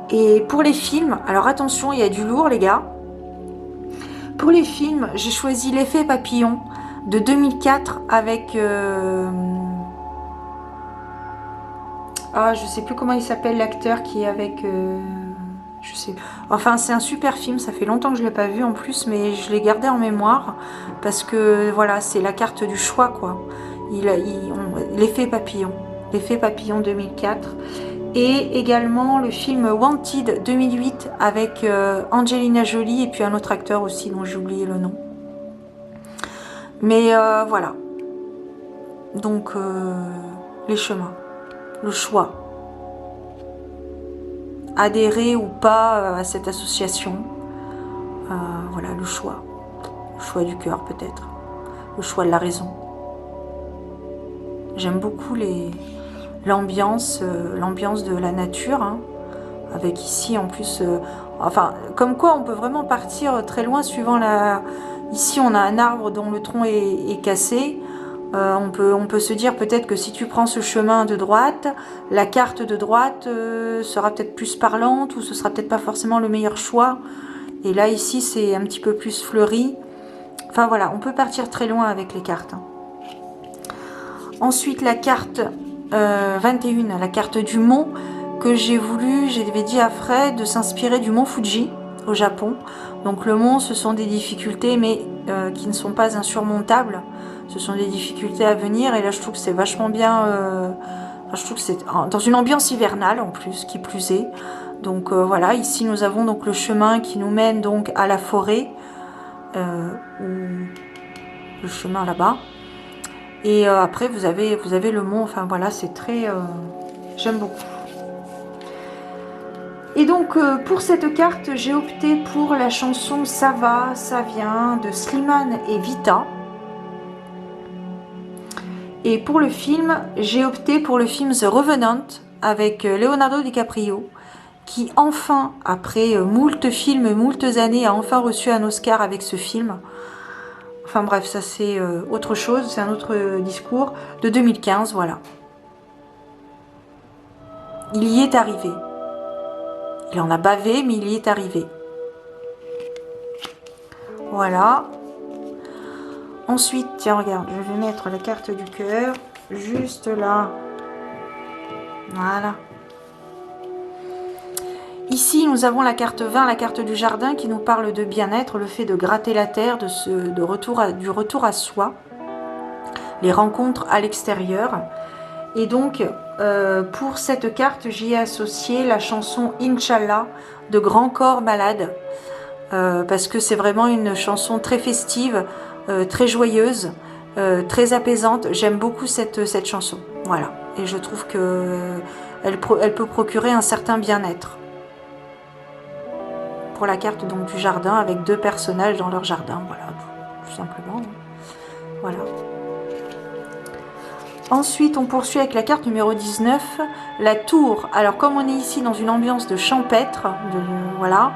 Et pour les films, alors attention, il y a du lourd les gars. Pour les films, j'ai choisi L'effet papillon de 2004 avec... je sais plus comment il s'appelle l'acteur qui est avec... je sais. Enfin, c'est un super film, ça fait longtemps que je ne l'ai pas vu en plus, mais je l'ai gardé en mémoire parce que voilà, c'est la carte du choix quoi. L'effet papillon. L'effet papillon 2004. Et également le film Wanted 2008 avec Angelina Jolie et puis un autre acteur aussi dont j'ai oublié le nom. Mais voilà. Donc, les chemins. Le choix. adhérer ou pas à cette association. Voilà, le choix du cœur peut-être, le choix de la raison. J'aime beaucoup l'ambiance de la nature, hein, avec ici en plus, enfin, comme quoi on peut vraiment partir très loin suivant la... Ici on a un arbre dont le tronc est cassé. On peut se dire peut-être que si tu prends ce chemin de droite, la carte de droite sera peut-être plus parlante, ou ce sera peut-être pas forcément le meilleur choix. Et là ici c'est un petit peu plus fleuri. Enfin voilà, on peut partir très loin avec les cartes. Ensuite la carte 21, la carte du mont, que j'avais dit à Fred de s'inspirer du mont Fuji au Japon. Donc le mont, ce sont des difficultés mais qui ne sont pas insurmontables. Ce sont des difficultés à venir, et là je trouve que c'est vachement bien, je trouve que c'est dans une ambiance hivernale en plus, qui plus est. Donc voilà, ici nous avons donc le chemin qui nous mène donc à la forêt, ou le chemin là-bas. Et après vous avez le mont, enfin voilà, c'est très... j'aime beaucoup. Et donc pour cette carte, j'ai opté pour la chanson Ça va, ça vient de Slimane et Vita. Et pour le film, j'ai opté pour le film The Revenant avec Leonardo DiCaprio, qui enfin, après moult films, moult années, a enfin reçu un Oscar avec ce film. Enfin bref, ça c'est autre chose, c'est un autre discours, de 2015, voilà. Il y est arrivé. Il en a bavé, mais il y est arrivé. Voilà. Ensuite, tiens, regarde, je vais mettre la carte du cœur, juste là. Voilà. Ici, nous avons la carte 20, la carte du jardin, qui nous parle de bien-être, le fait de gratter la terre, du retour à soi, les rencontres à l'extérieur. Et donc, pour cette carte, j'y ai associé la chanson Inch'Allah de Grand Corps Malade, parce que c'est vraiment une chanson très festive, très joyeuse, très apaisante. J'aime beaucoup cette chanson. Voilà. Et je trouve que elle peut procurer un certain bien-être. Pour la carte donc du jardin, avec deux personnages dans leur jardin. Voilà, tout simplement. Voilà. Ensuite, on poursuit avec la carte numéro 19, la tour. Alors, comme on est ici dans une ambiance de champêtre, voilà,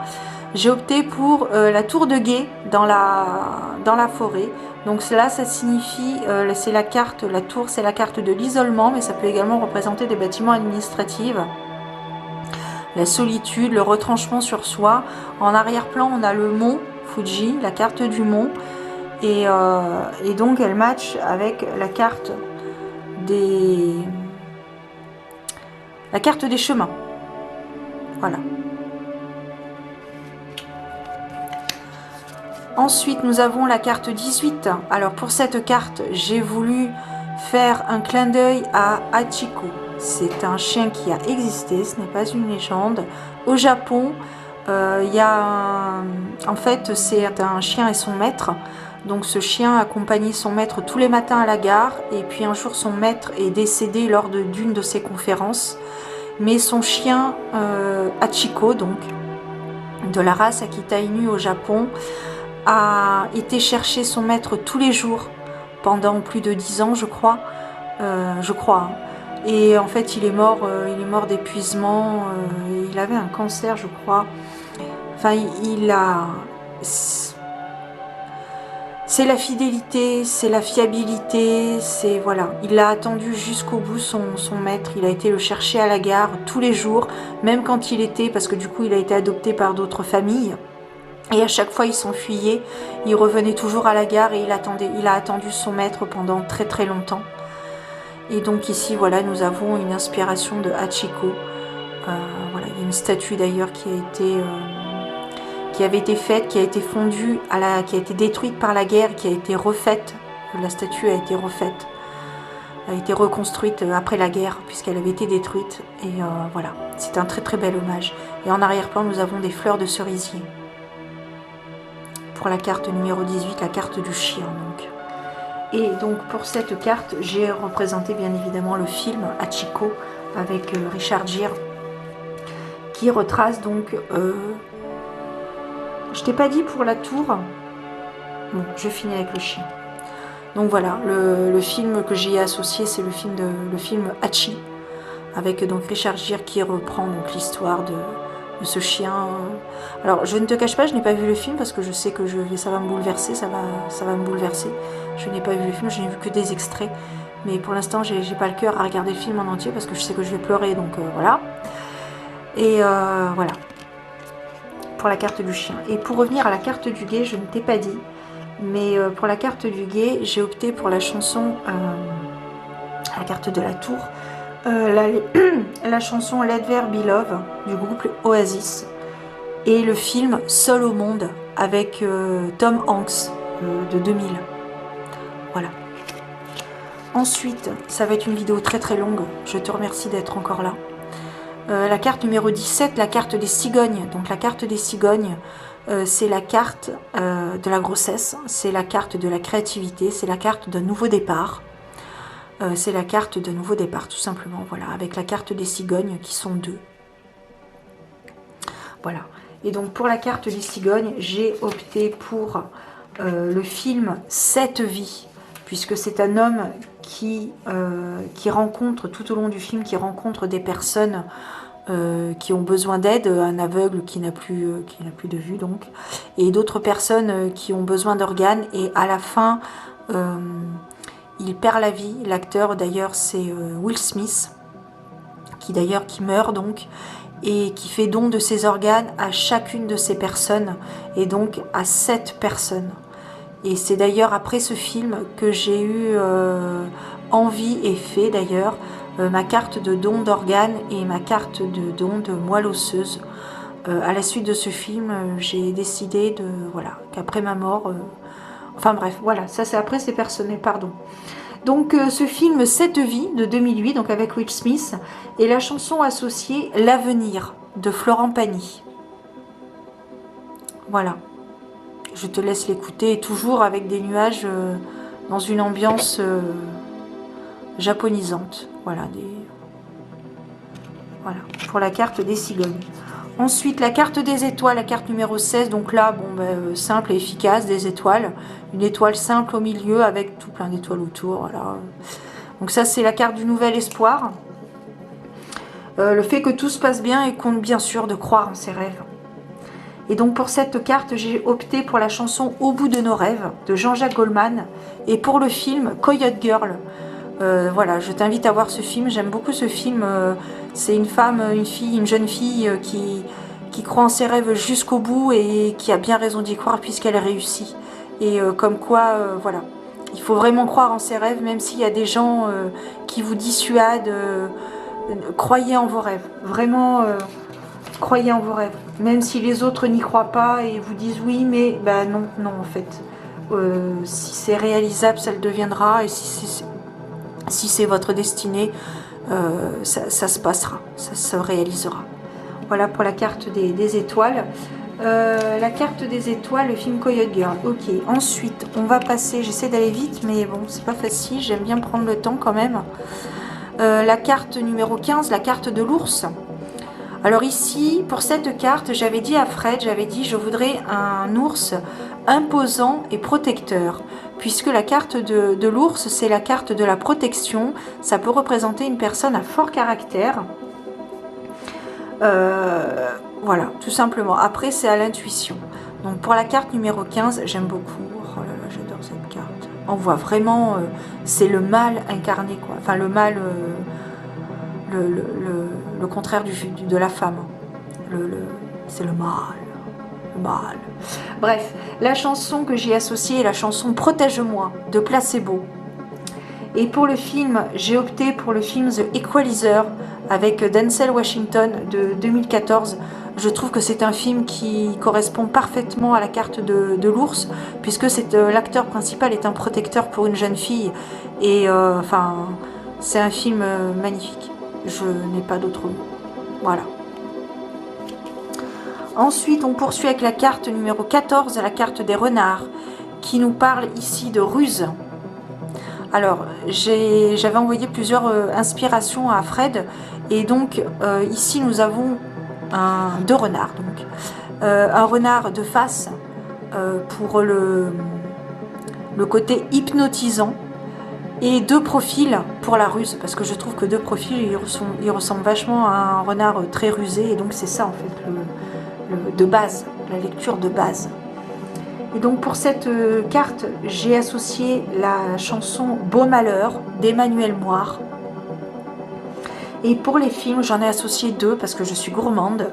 j'ai opté pour la tour de guet dans la forêt. Donc là, ça signifie, c'est la carte, la tour, c'est la carte de l'isolement, mais ça peut également représenter des bâtiments administratifs. La solitude, le retranchement sur soi. En arrière-plan, on a le mont Fuji, la carte du mont. Et donc, elle match avec la carte des chemins. Voilà. Ensuite, nous avons la carte 18. Alors, pour cette carte, j'ai voulu faire un clin d'œil à Hachiko. C'est un chien qui a existé, ce n'est pas une légende. Au Japon, en fait, c'est un chien et son maître. Donc ce chien accompagnait son maître tous les matins à la gare, et puis un jour son maître est décédé lors d'une de ses conférences. Mais son chien, Hachiko, donc, de la race Akita Inu au Japon, a été chercher son maître tous les jours pendant plus de 10 ans, je crois. Hein. Et en fait, il est mort d'épuisement. Il avait un cancer, je crois. Enfin, c'est la fidélité, c'est la fiabilité, c'est voilà. Il a attendu jusqu'au bout son maître. Il a été le chercher à la gare tous les jours, même quand il était, parce que du coup, il a été adopté par d'autres familles. Et à chaque fois, il s'enfuyait. Il revenait toujours à la gare et il a attendu son maître pendant très très longtemps. Et donc ici, voilà, nous avons une inspiration de Hachiko. Voilà, il y a une statue d'ailleurs qui avait été faite, qui a été fondue, qui a été détruite par la guerre, qui a été refaite. La statue a été refaite, a été reconstruite après la guerre, puisqu'elle avait été détruite. Et voilà, c'est un très très bel hommage. Et en arrière-plan, nous avons des fleurs de cerisier. Pour la carte numéro 18, la carte du chien, donc. Et donc pour cette carte, j'ai représenté bien évidemment le film Hachiko avec Richard Gere. qui retrace donc... je t'ai pas dit pour la tour. Bon, je finis avec le chien. Donc voilà, le film que j'y ai associé, c'est le film Hachi, avec donc Richard Gere qui reprend donc l'histoire de ce chien. Alors je ne te cache pas, je n'ai pas vu le film parce que je sais que ça va me bouleverser, ça va me bouleverser. Je n'ai pas vu le film, je n'ai vu que des extraits. Mais pour l'instant, j'ai pas le cœur à regarder le film en entier parce que je sais que je vais pleurer, donc voilà. Et voilà, pour la carte du chien. Et pour revenir à la carte du guet, je ne t'ai pas dit, mais pour la carte du guet, j'ai opté pour la chanson, la carte de la tour, la chanson Let There Be Love du groupe Oasis, et le film Seul au monde avec Tom Hanks de 2000. Voilà. Ensuite, ça va être une vidéo très très longue, je te remercie d'être encore là. La carte numéro 17, la carte des cigognes. Donc la carte des cigognes, c'est la carte de la grossesse, c'est la carte de la créativité, c'est la carte d'un nouveau départ. C'est la carte d'un nouveau départ, tout simplement, voilà, avec la carte des cigognes qui sont 2. Voilà. Et donc pour la carte des cigognes, j'ai opté pour le film Cette vie, puisque c'est un homme qui rencontre tout au long du film, qui rencontre des personnes qui ont besoin d'aide, un aveugle qui n'a plus de vue donc, et d'autres personnes qui ont besoin d'organes, et à la fin il perd la vie. L'acteur d'ailleurs c'est Will Smith, qui meurt donc, et qui fait don de ses organes à chacune de ces personnes, et donc à 7 personnes. Et c'est d'ailleurs après ce film que j'ai eu envie et fait d'ailleurs ma carte de don d'organes et ma carte de don de moelle osseuse. À la suite de ce film, j'ai décidé qu'après ma mort, enfin bref, voilà, ça c'est après, c'est personnel, pardon. Donc ce film Cette vie de 2008, donc avec Will Smith, et la chanson associée L'avenir de Florent Pagny. Voilà. Je te laisse l'écouter, toujours avec des nuages dans une ambiance japonisante. Voilà, voilà, pour la carte des cigognes. Ensuite, la carte des étoiles, la carte numéro 16. Donc là, bon, simple et efficace, des étoiles. Une étoile simple au milieu avec tout plein d'étoiles autour. Voilà. Donc ça, c'est la carte du nouvel espoir. Le fait que tout se passe bien et compte bien sûr de croire en ses rêves. Et donc pour cette carte, j'ai opté pour la chanson Au bout de nos rêves de Jean-Jacques Goldman, et pour le film Coyote Girl. Voilà, je t'invite à voir ce film, j'aime beaucoup ce film. C'est une femme, une jeune fille qui croit en ses rêves jusqu'au bout et qui a bien raison d'y croire puisqu'elle réussit. Et comme quoi, voilà, il faut vraiment croire en ses rêves, même s'il y a des gens qui vous dissuadent. Croyez en vos rêves, vraiment. Croyez en vos rêves, même si les autres n'y croient pas et vous disent oui, mais ben non, non en fait. Si c'est réalisable, ça le deviendra, et si c'est votre destinée, ça se passera, ça se réalisera. Voilà pour la carte des étoiles. La carte des étoiles, le film Coyote Girl. Ok, ensuite on va passer, j'essaie d'aller vite, mais bon, c'est pas facile, j'aime bien prendre le temps quand même. La carte numéro 15, la carte de l'ours. Alors ici, pour cette carte, j'avais dit à Fred, je voudrais un ours imposant et protecteur, puisque la carte de l'ours, c'est la carte de la protection. Ça peut représenter une personne à fort caractère. Voilà, tout simplement. Après, c'est à l'intuition. Donc pour la carte numéro 15, j'aime beaucoup. Oh là là, j'adore cette carte. On voit vraiment, c'est le mal incarné, quoi. Enfin, le mal... le contraire de la femme. C'est le mal. Le mal. Bref, la chanson que j'ai associée est la chanson Protège-moi de Placebo. Et pour le film, j'ai opté pour le film The Equalizer avec Denzel Washington de 2014. Je trouve que c'est un film qui correspond parfaitement à la carte de l'ours, puisque l'acteur principal est un protecteur pour une jeune fille. Et enfin, c'est un film magnifique. Je n'ai pas d'autre mot. Voilà. Ensuite, on poursuit avec la carte numéro 14, la carte des renards, qui nous parle ici de ruse. Alors, j'avais envoyé plusieurs inspirations à Fred, et donc ici nous avons deux renards donc. Un renard de face pour le côté hypnotisant et deux profils pour la ruse, parce que je trouve que deux profils ils ressemblent vachement à un renard très rusé, et donc c'est ça en fait de base, la lecture de base. Et donc pour cette carte, j'ai associé la chanson Beau Malheur d'Emmanuel Moire. Et pour les films, j'en ai associé deux parce que je suis gourmande.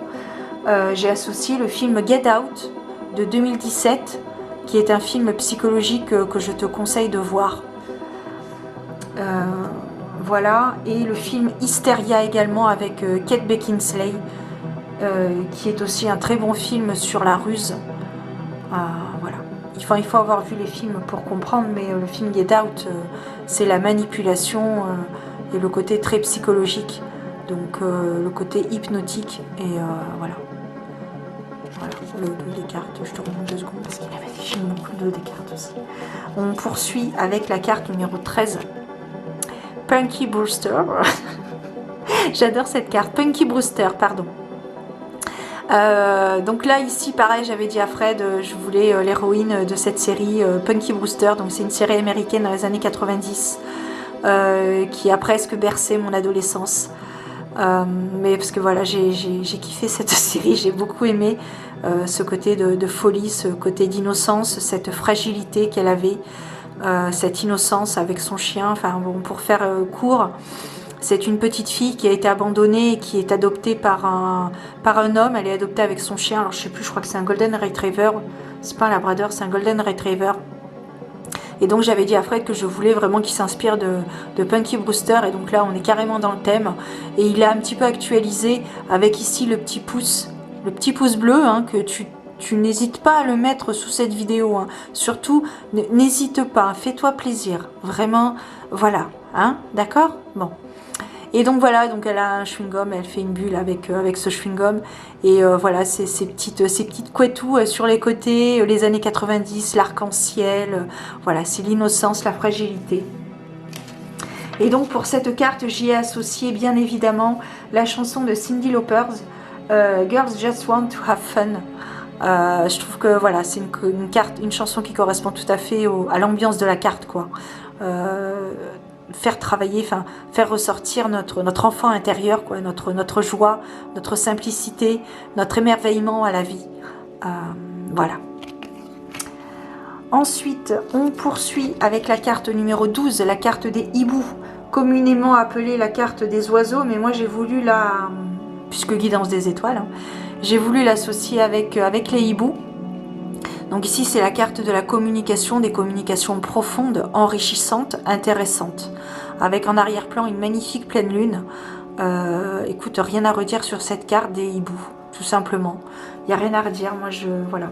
J'ai associé le film Get Out de 2017, qui est un film psychologique que je te conseille de voir. Voilà, et le film Hysteria également avec Kate Beckinsale, qui est aussi un très bon film sur la ruse. Voilà. Il faut avoir vu les films pour comprendre, mais le film Get Out, c'est la manipulation et le côté très psychologique, donc le côté hypnotique, et voilà. Voilà, le dos des cartes, je te remonte 2 secondes parce qu'il avait défini beaucoup le dos des cartes aussi. On poursuit avec la carte numéro 13, Punky Brewster. J'adore cette carte, Punky Brewster, pardon. Donc là ici pareil, j'avais dit à Fred, je voulais l'héroïne de cette série, Punky Brewster. Donc c'est une série américaine dans les années 90 qui a presque bercé mon adolescence, mais parce que voilà, j'ai kiffé cette série, j'ai beaucoup aimé ce côté de folie, ce côté d'innocence, cette fragilité qu'elle avait, cette innocence avec son chien. Enfin bon, pour faire court, c'est une petite fille qui a été abandonnée et qui est adoptée par un homme. Elle est adoptée avec son chien. Alors je sais plus, je crois que c'est un Golden Retriever. C'est pas un Labrador, c'est un Golden Retriever. Et donc j'avais dit à Fred que je voulais vraiment qu'il s'inspire de Punky Brewster. Et donc là on est carrément dans le thème. Et il a un petit peu actualisé avec ici le petit pouce bleu, hein, que tu n'hésites pas à le mettre sous cette vidéo, hein. Surtout n'hésite pas, fais-toi plaisir. Vraiment, voilà, hein, d'accord? Bon. Et donc voilà, donc elle a un chewing-gum, elle fait une bulle avec ce chewing-gum. Et voilà, ces petites couetous sur les côtés, les années 90, l'arc-en-ciel. Voilà, c'est l'innocence, la fragilité. Et donc pour cette carte, j'y ai associé bien évidemment la chanson de Cyndi Lauper, Girls Just Want to Have Fun. Je trouve que voilà, c'est une chanson qui correspond tout à fait à l'ambiance de la carte, quoi. Faire travailler, enfin faire ressortir notre enfant intérieur, quoi, notre joie, notre simplicité, notre émerveillement à la vie. Voilà. Ensuite, on poursuit avec la carte numéro 12, la carte des hiboux, communément appelée la carte des oiseaux, mais moi j'ai voulu puisque guidance des étoiles, hein, j'ai voulu l'associer avec les hiboux. Donc ici, c'est la carte de la communication, des communications profondes, enrichissantes, intéressantes. Avec en arrière-plan une magnifique pleine lune. Écoute, rien à redire sur cette carte des hiboux, tout simplement. Il n'y a rien à redire, moi voilà.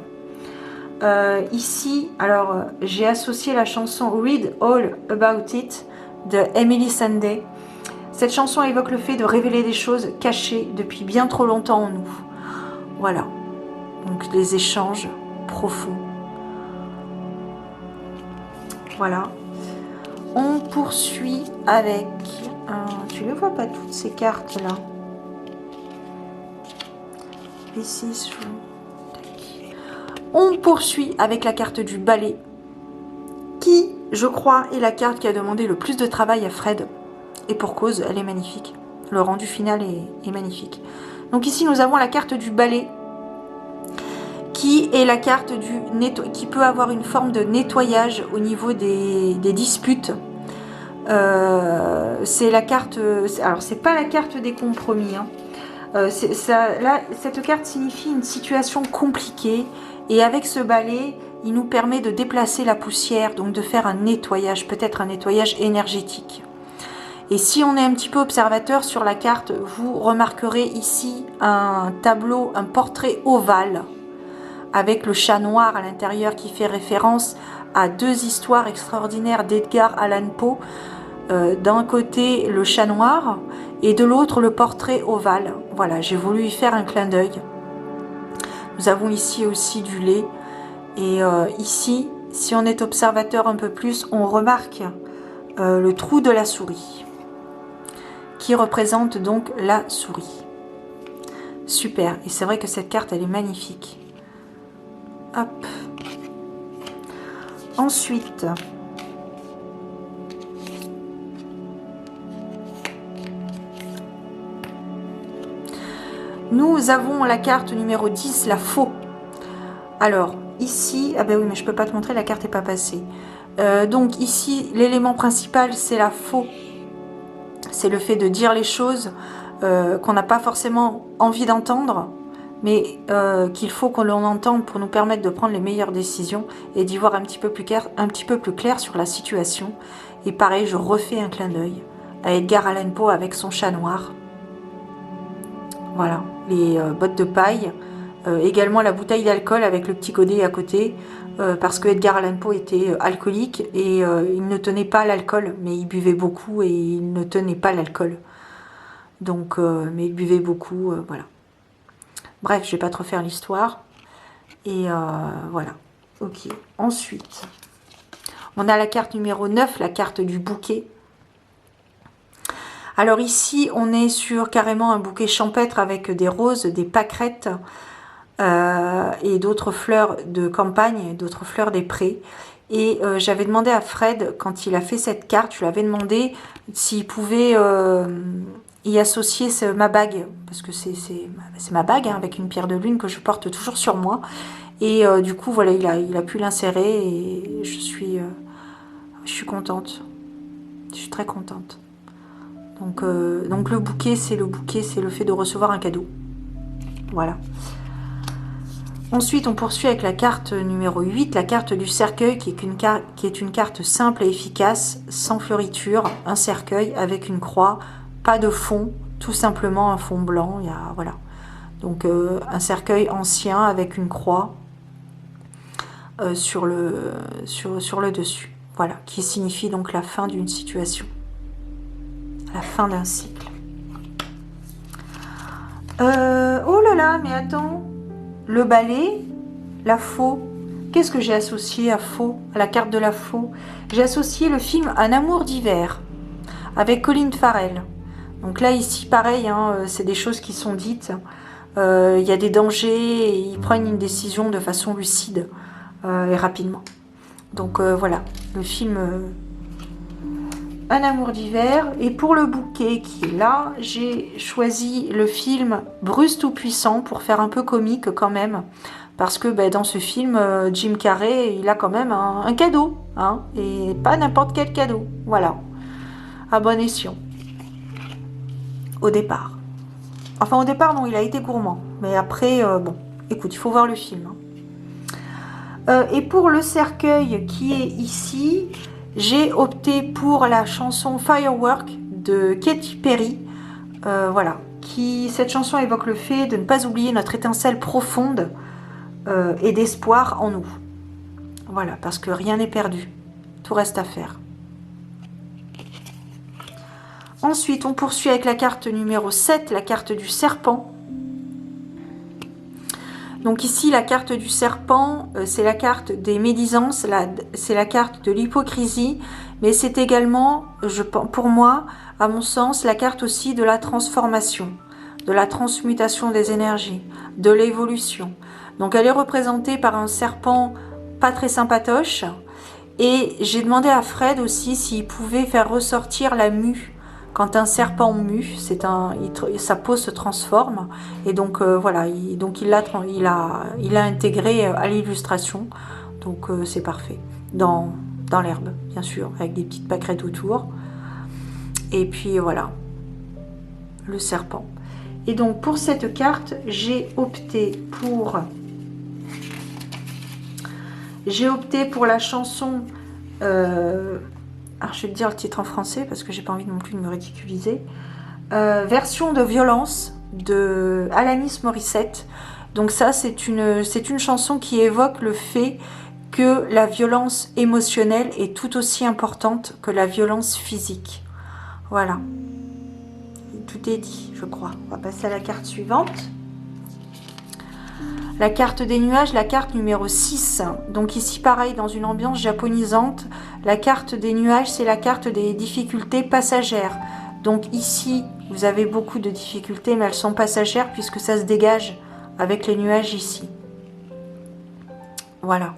Ici, alors, j'ai associé la chanson Read All About It de Emily Sandé. Cette chanson évoque le fait de révéler des choses cachées depuis bien trop longtemps en nous. Voilà. Donc les échanges profond. Voilà. On poursuit avec... tu ne vois pas toutes ces cartes là. Ici, on poursuit avec la carte du balai, qui, je crois, est la carte qui a demandé le plus de travail à Fred. Et pour cause, elle est magnifique. Le rendu final est magnifique. Donc ici, nous avons la carte du balai, qui est la carte qui peut avoir une forme de nettoyage au niveau des disputes. C'est la carte, alors c'est pas la carte des compromis, hein. Là, cette carte signifie une situation compliquée, et avec ce balai, il nous permet de déplacer la poussière, donc de faire un nettoyage, peut-être un nettoyage énergétique. Et si on est un petit peu observateur sur la carte, vous remarquerez ici un tableau, un portrait ovale, avec le chat noir à l'intérieur qui fait référence à deux histoires extraordinaires d'Edgar Allan Poe. D'un côté le chat noir et de l'autre le portrait ovale. Voilà, j'ai voulu y faire un clin d'œil. Nous avons ici aussi du lait. Et ici, si on est observateur un peu plus, on remarque le trou de la souris, qui représente donc la souris. Super. Et c'est vrai que cette carte, elle est magnifique. Hop. Ensuite, nous avons la carte numéro 10, la faux. Alors, ici, ah ben oui, mais je peux pas te montrer, la carte n'est pas passée. Donc ici, l'élément principal, c'est la faux. C'est le fait de dire les choses qu'on n'a pas forcément envie d'entendre, mais qu'il faut qu'on l'on entende pour nous permettre de prendre les meilleures décisions et d'y voir un petit peu plus clair sur la situation. Et pareil, je refais un clin d'œil à Edgar Allan Poe avec son chat noir. Voilà, les bottes de paille. Également la bouteille d'alcool avec le petit godet à côté, parce que Edgar Allan Poe était alcoolique et il ne tenait pas l'alcool, mais il buvait beaucoup et il ne tenait pas l'alcool. Donc, mais il buvait beaucoup, voilà. Bref, je vais pas trop faire l'histoire. Et voilà, ok. Ensuite, on a la carte numéro 9, la carte du bouquet. Alors ici, on est sur carrément un bouquet champêtre avec des roses, des pâquerettes, et d'autres fleurs de campagne, d'autres fleurs des prés. Et j'avais demandé à Fred, quand il a fait cette carte, je lui avais demandé s'il pouvait y associer ma bague, parce que c'est ma bague, hein, avec une pierre de lune que je porte toujours sur moi. Et du coup, voilà, il a pu l'insérer et je suis contente. Je suis très contente. Donc le bouquet, c'est le fait de recevoir un cadeau. Voilà. Ensuite, on poursuit avec la carte numéro 8, la carte du cercueil, qui est une carte simple et efficace, sans fleuriture, un cercueil avec une croix, pas de fond, tout simplement un fond blanc. Voilà. Donc, un cercueil ancien avec une croix sur le dessus. Voilà, qui signifie donc la fin d'une situation, la fin d'un cycle. Oh là là, mais attends. Le balai, la faux. Qu'est-ce que j'ai associé à faux, à la carte de la faux? J'ai associé le film Un amour d'hiver avec Colin Farrell. Donc là, ici, pareil, hein, c'est des choses qui sont dites. Il y a des dangers et ils prennent une décision de façon lucide et rapidement. Donc voilà, le film Un amour d'hiver. Et pour le bouquet qui est là, j'ai choisi le film Bruce Tout-Puissant pour faire un peu comique quand même. Parce que dans ce film, Jim Carrey, il a quand même un cadeau. Hein, et pas n'importe quel cadeau. Voilà. À bon escient. Au départ. Enfin, au départ, non, il a été gourmand. Mais après, bon, écoute, il faut voir le film. Hein. Et pour le cercueil qui est ici, j'ai opté pour la chanson Firework de Katy Perry. Voilà. Cette chanson évoque le fait de ne pas oublier notre étincelle profonde et d'espoir en nous. Voilà, parce que rien n'est perdu. Tout reste à faire. Ensuite, on poursuit avec la carte numéro 7, la carte du serpent. Donc ici, la carte du serpent, c'est la carte des médisances, c'est la carte de l'hypocrisie, mais c'est également, pour moi, à mon sens, la carte aussi de la transformation, de la transmutation des énergies, de l'évolution. Donc elle est représentée par un serpent pas très sympatoche, et j'ai demandé à Fred aussi s'il pouvait faire ressortir la mue. Quand un serpent mue, sa peau se transforme et donc voilà, il l'a intégré à l'illustration, donc c'est parfait. Dans l'herbe, bien sûr, avec des petites pâquerettes autour. Et puis voilà, le serpent. Et donc pour cette carte, j'ai opté pour la chanson. Alors je vais te dire le titre en français parce que j'ai pas envie non plus de me ridiculiser. Version de violence de Alanis Morissette. Donc ça, c'est une chanson qui évoque le fait que la violence émotionnelle est tout aussi importante que la violence physique. Voilà. Tout est dit, je crois. On va passer à la carte suivante. La carte des nuages, la carte numéro 6. Donc ici, pareil, dans une ambiance japonisante. La carte des nuages, c'est la carte des difficultés passagères. Donc ici, vous avez beaucoup de difficultés, mais elles sont passagères puisque ça se dégage avec les nuages ici. Voilà.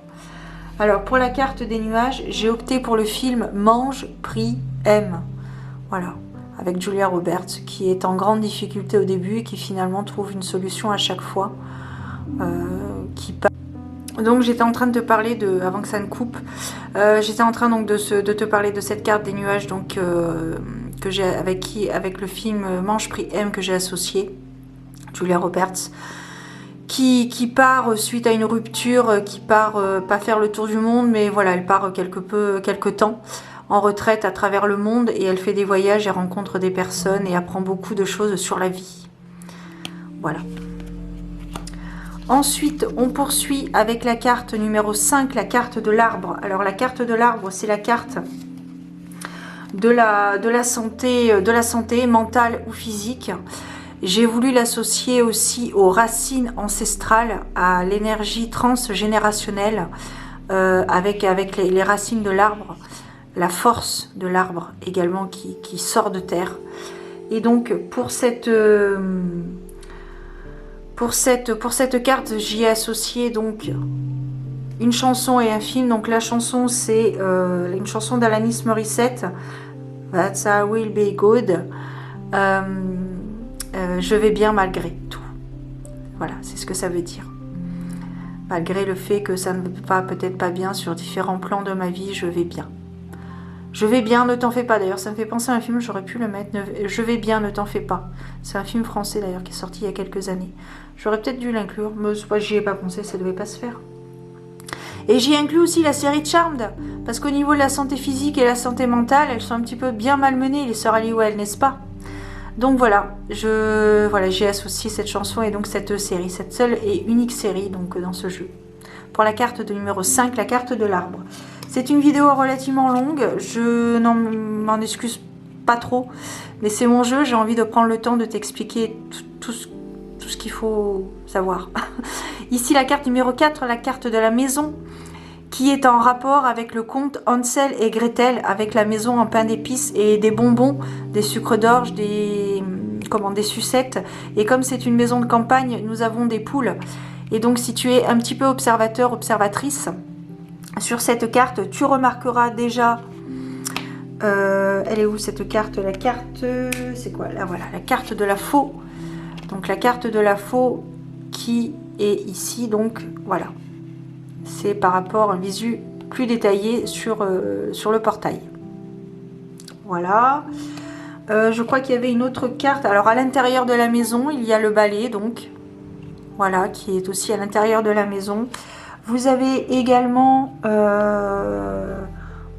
Alors, pour la carte des nuages, j'ai opté pour le film Mange, Prie, Aime. Voilà. Avec Julia Roberts, qui est en grande difficulté au début et qui finalement trouve une solution à chaque fois. Donc, j'étais en train de te parler de... Avant que ça ne coupe, j'étais en train donc de te parler de cette carte des nuages donc, que j'ai avec le film Mange, Prie, Aime que j'ai associé. Julia Roberts. Qui part suite à une rupture, qui part pas faire le tour du monde, mais voilà, elle part quelque temps en retraite à travers le monde et elle fait des voyages, elle rencontre des personnes et apprend beaucoup de choses sur la vie. Voilà. Ensuite, on poursuit avec la carte numéro 5, la carte de l'arbre. Alors la carte de l'arbre, c'est la carte de la santé mentale ou physique. J'ai voulu l'associer aussi aux racines ancestrales, à l'énergie transgénérationnelle, avec les racines de l'arbre, la force de l'arbre également qui sort de terre. Et donc pour cette carte, j'y ai associé donc une chanson et un film. Donc la chanson, c'est une chanson d'Alanis Morissette, That's I Will Be Good. Je vais bien malgré tout. Voilà, c'est ce que ça veut dire. Malgré le fait que ça ne va peut-être pas bien sur différents plans de ma vie, je vais bien. Je vais bien, ne t'en fais pas. D'ailleurs, ça me fait penser à un film, j'aurais pu le mettre. Je vais bien, ne t'en fais pas. C'est un film français d'ailleurs qui est sorti il y a quelques années. J'aurais peut-être dû l'inclure, mais j'y ai pas pensé, ça ne devait pas se faire. Et j'y inclus aussi la série Charmed, parce qu'au niveau de la santé physique et la santé mentale, elles sont un petit peu bien malmenées, les sœurs Halliwell, n'est-ce pas? Donc voilà, j'ai associé cette chanson et donc cette série, cette seule et unique série donc dans ce jeu. Pour la carte de numéro 5, la carte de l'arbre. C'est une vidéo relativement longue, je m'en excuse pas trop, mais c'est mon jeu, j'ai envie de prendre le temps de t'expliquer tout ce qu'il faut savoir. Ici la carte numéro 4, la carte de la maison, qui est en rapport avec le conte Hansel et Gretel, avec la maison en pain d'épices et des bonbons, des sucres d'orge, des sucettes. Et comme c'est une maison de campagne, nous avons des poules. Et donc si tu es un petit peu observateur, observatrice, sur cette carte, tu remarqueras déjà... elle est où cette carte? La carte... c'est quoi? Là, voilà, la carte de la faux. Donc la carte de la faux qui est ici, donc voilà. C'est par rapport à un visu plus détaillé sur le portail. Voilà. Je crois qu'il y avait une autre carte. Alors à l'intérieur de la maison, il y a le balai, donc. Voilà, qui est aussi à l'intérieur de la maison. Vous avez également...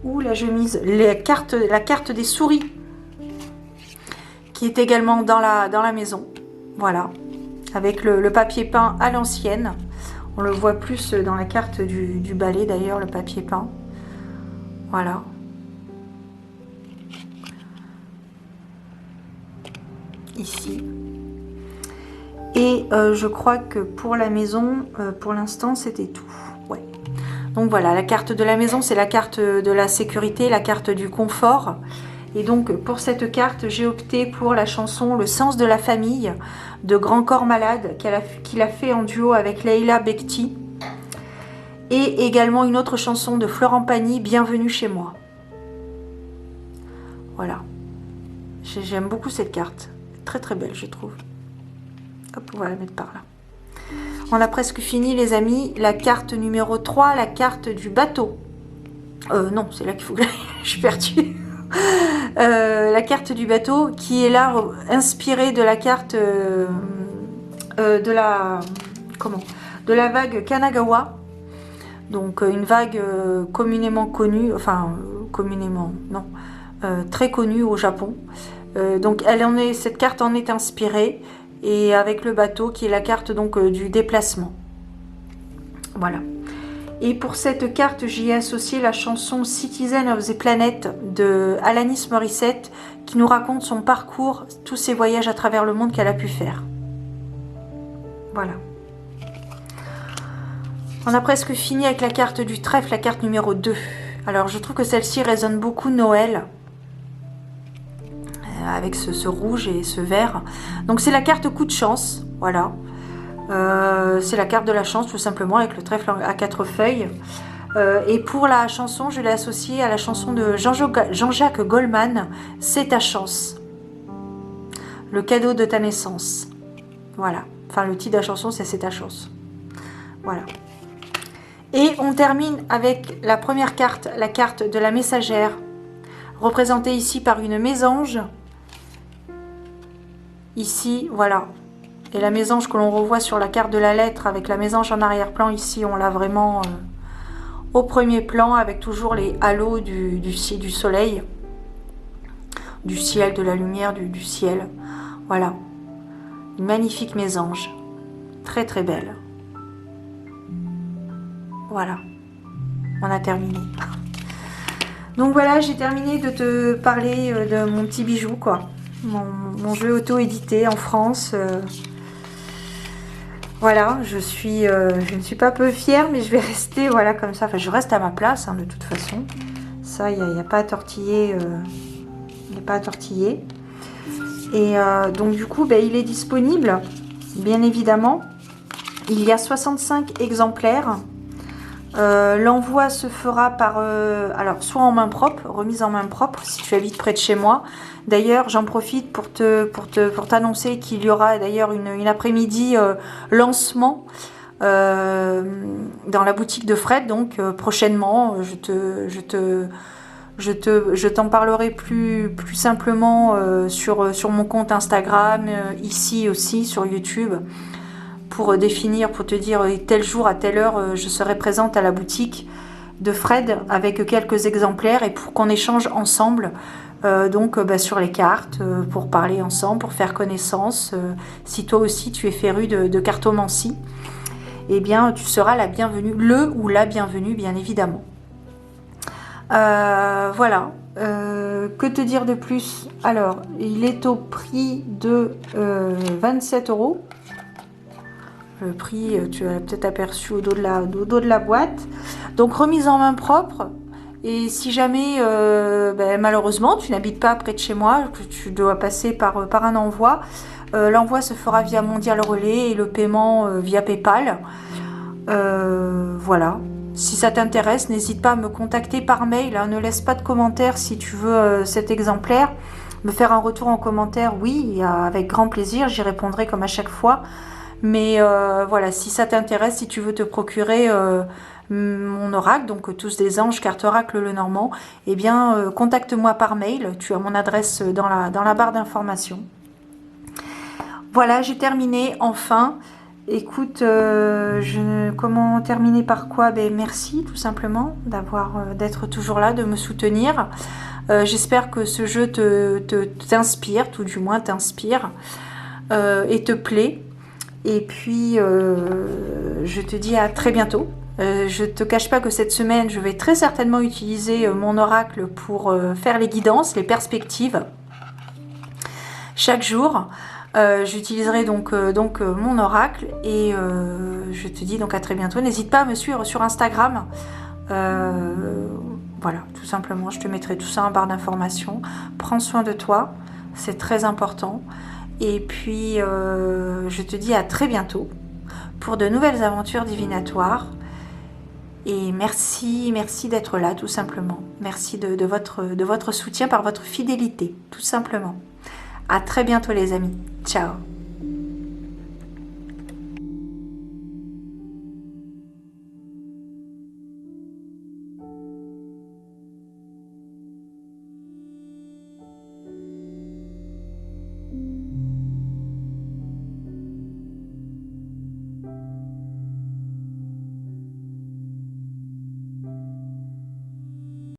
où la chemise? La carte des souris. Qui est également dans la maison. Voilà. Avec le papier peint à l'ancienne. On le voit plus dans la carte du balai d'ailleurs, le papier peint. Voilà. Ici. Et je crois que pour la maison, pour l'instant, c'était tout. Ouais. Donc voilà, la carte de la maison, c'est la carte de la sécurité, la carte du confort. Et donc pour cette carte, j'ai opté pour la chanson Le sens de la famille de Grand Corps Malade qu'il a fait en duo avec Leila Bekti. Et également une autre chanson de Florent Pagny, Bienvenue chez moi. Voilà. J'aime beaucoup cette carte. Très très belle, je trouve. Hop, on va la mettre par là. On a presque fini les amis. La carte numéro 3, la carte du bateau. Non, c'est là qu'il faut que je suis perdue. La carte du bateau qui est là inspirée de la carte de la vague Kanagawa, donc une vague communément connue, enfin communément non, très connue au Japon. Donc cette carte en est inspirée et avec le bateau qui est la carte donc du déplacement. Voilà. Et pour cette carte, j'y ai associé la chanson Citizen of the Planet de Alanis Morissette qui nous raconte son parcours, tous ses voyages à travers le monde qu'elle a pu faire. Voilà. On a presque fini avec la carte du trèfle, la carte numéro 2. Alors je trouve que celle-ci résonne beaucoup Noël. avec ce rouge et ce vert. Donc c'est la carte coup de chance, voilà. C'est la carte de la chance tout simplement avec le trèfle à 4 feuilles. Et pour la chanson, je l'ai associée à la chanson de Jean-Jacques Goldman, C'est ta chance. Le cadeau de ta naissance. Voilà. Enfin, le titre de la chanson, c'est ta chance. Voilà. Et on termine avec la première carte, la carte de la messagère, représentée ici par une mésange. Ici, voilà. Et la mésange que l'on revoit sur la carte de la lettre, avec la mésange en arrière-plan, ici, on l'a vraiment au premier plan, avec toujours les halos du soleil, du ciel, de la lumière du ciel. Voilà. Une magnifique mésange. Très très belle. Voilà. On a terminé. Donc voilà, j'ai terminé de te parler de mon petit bijou, quoi. Mon jeu auto-édité en France. Voilà, je ne suis pas peu fière, mais je vais rester, voilà, comme ça. Enfin, je reste à ma place, hein, de toute façon. Ça, il n'y a pas à tortiller. Il n'y a pas à tortiller. Et donc, du coup, ben, il est disponible, bien évidemment. Il y a 65 exemplaires. L'envoi se fera par, alors, soit en main propre, remise en main propre, si tu habites près de chez moi. D'ailleurs, j'en profite pour t'annoncer qu'il y aura d'ailleurs une après-midi lancement dans la boutique de Fred. Donc prochainement, je t'en parlerai plus simplement sur mon compte Instagram, ici aussi sur YouTube, pour définir, pour te dire tel jour à telle heure je serai présente à la boutique de Fred avec quelques exemplaires et pour qu'on échange ensemble. Donc sur les cartes, pour parler ensemble, pour faire connaissance. Si toi aussi tu es féru de cartomancie, eh bien tu seras la bienvenue, le ou la bienvenue bien évidemment. Voilà. Que te dire de plus? Alors, il est au prix de 27 €. Le prix, tu as peut-être aperçu au dos de la boîte. Donc remise en main propre. Et si jamais, malheureusement, tu n'habites pas près de chez moi, que tu dois passer par un envoi, l'envoi se fera via Mondial Relais et le paiement via PayPal. Voilà. Si ça t'intéresse, n'hésite pas à me contacter par mail. Hein, ne laisse pas de commentaires si tu veux cet exemplaire. Me faire un retour en commentaire, oui, avec grand plaisir. J'y répondrai comme à chaque fois. Mais voilà, si ça t'intéresse, si tu veux te procurer mon oracle, donc tous des anges, carte oracle Lenormand, eh bien contacte-moi par mail, tu as mon adresse dans la barre d'information. Voilà, j'ai terminé enfin. Écoute, comment terminer par quoi? Ben, merci tout simplement d'être toujours là, de me soutenir. J'espère que ce jeu t'inspire, tout du moins t'inspire et te plaît. Et puis, je te dis à très bientôt. Je ne te cache pas que cette semaine, je vais très certainement utiliser mon oracle pour faire les guidances, les perspectives. Chaque jour, j'utiliserai donc mon oracle et je te dis donc à très bientôt. N'hésite pas à me suivre sur Instagram. Voilà, tout simplement, je te mettrai tout ça en barre d'informations. Prends soin de toi, c'est très important. Et puis, je te dis à très bientôt pour de nouvelles aventures divinatoires. Et merci d'être là, tout simplement. Merci de votre soutien, par votre fidélité, tout simplement. À très bientôt, les amis. Ciao.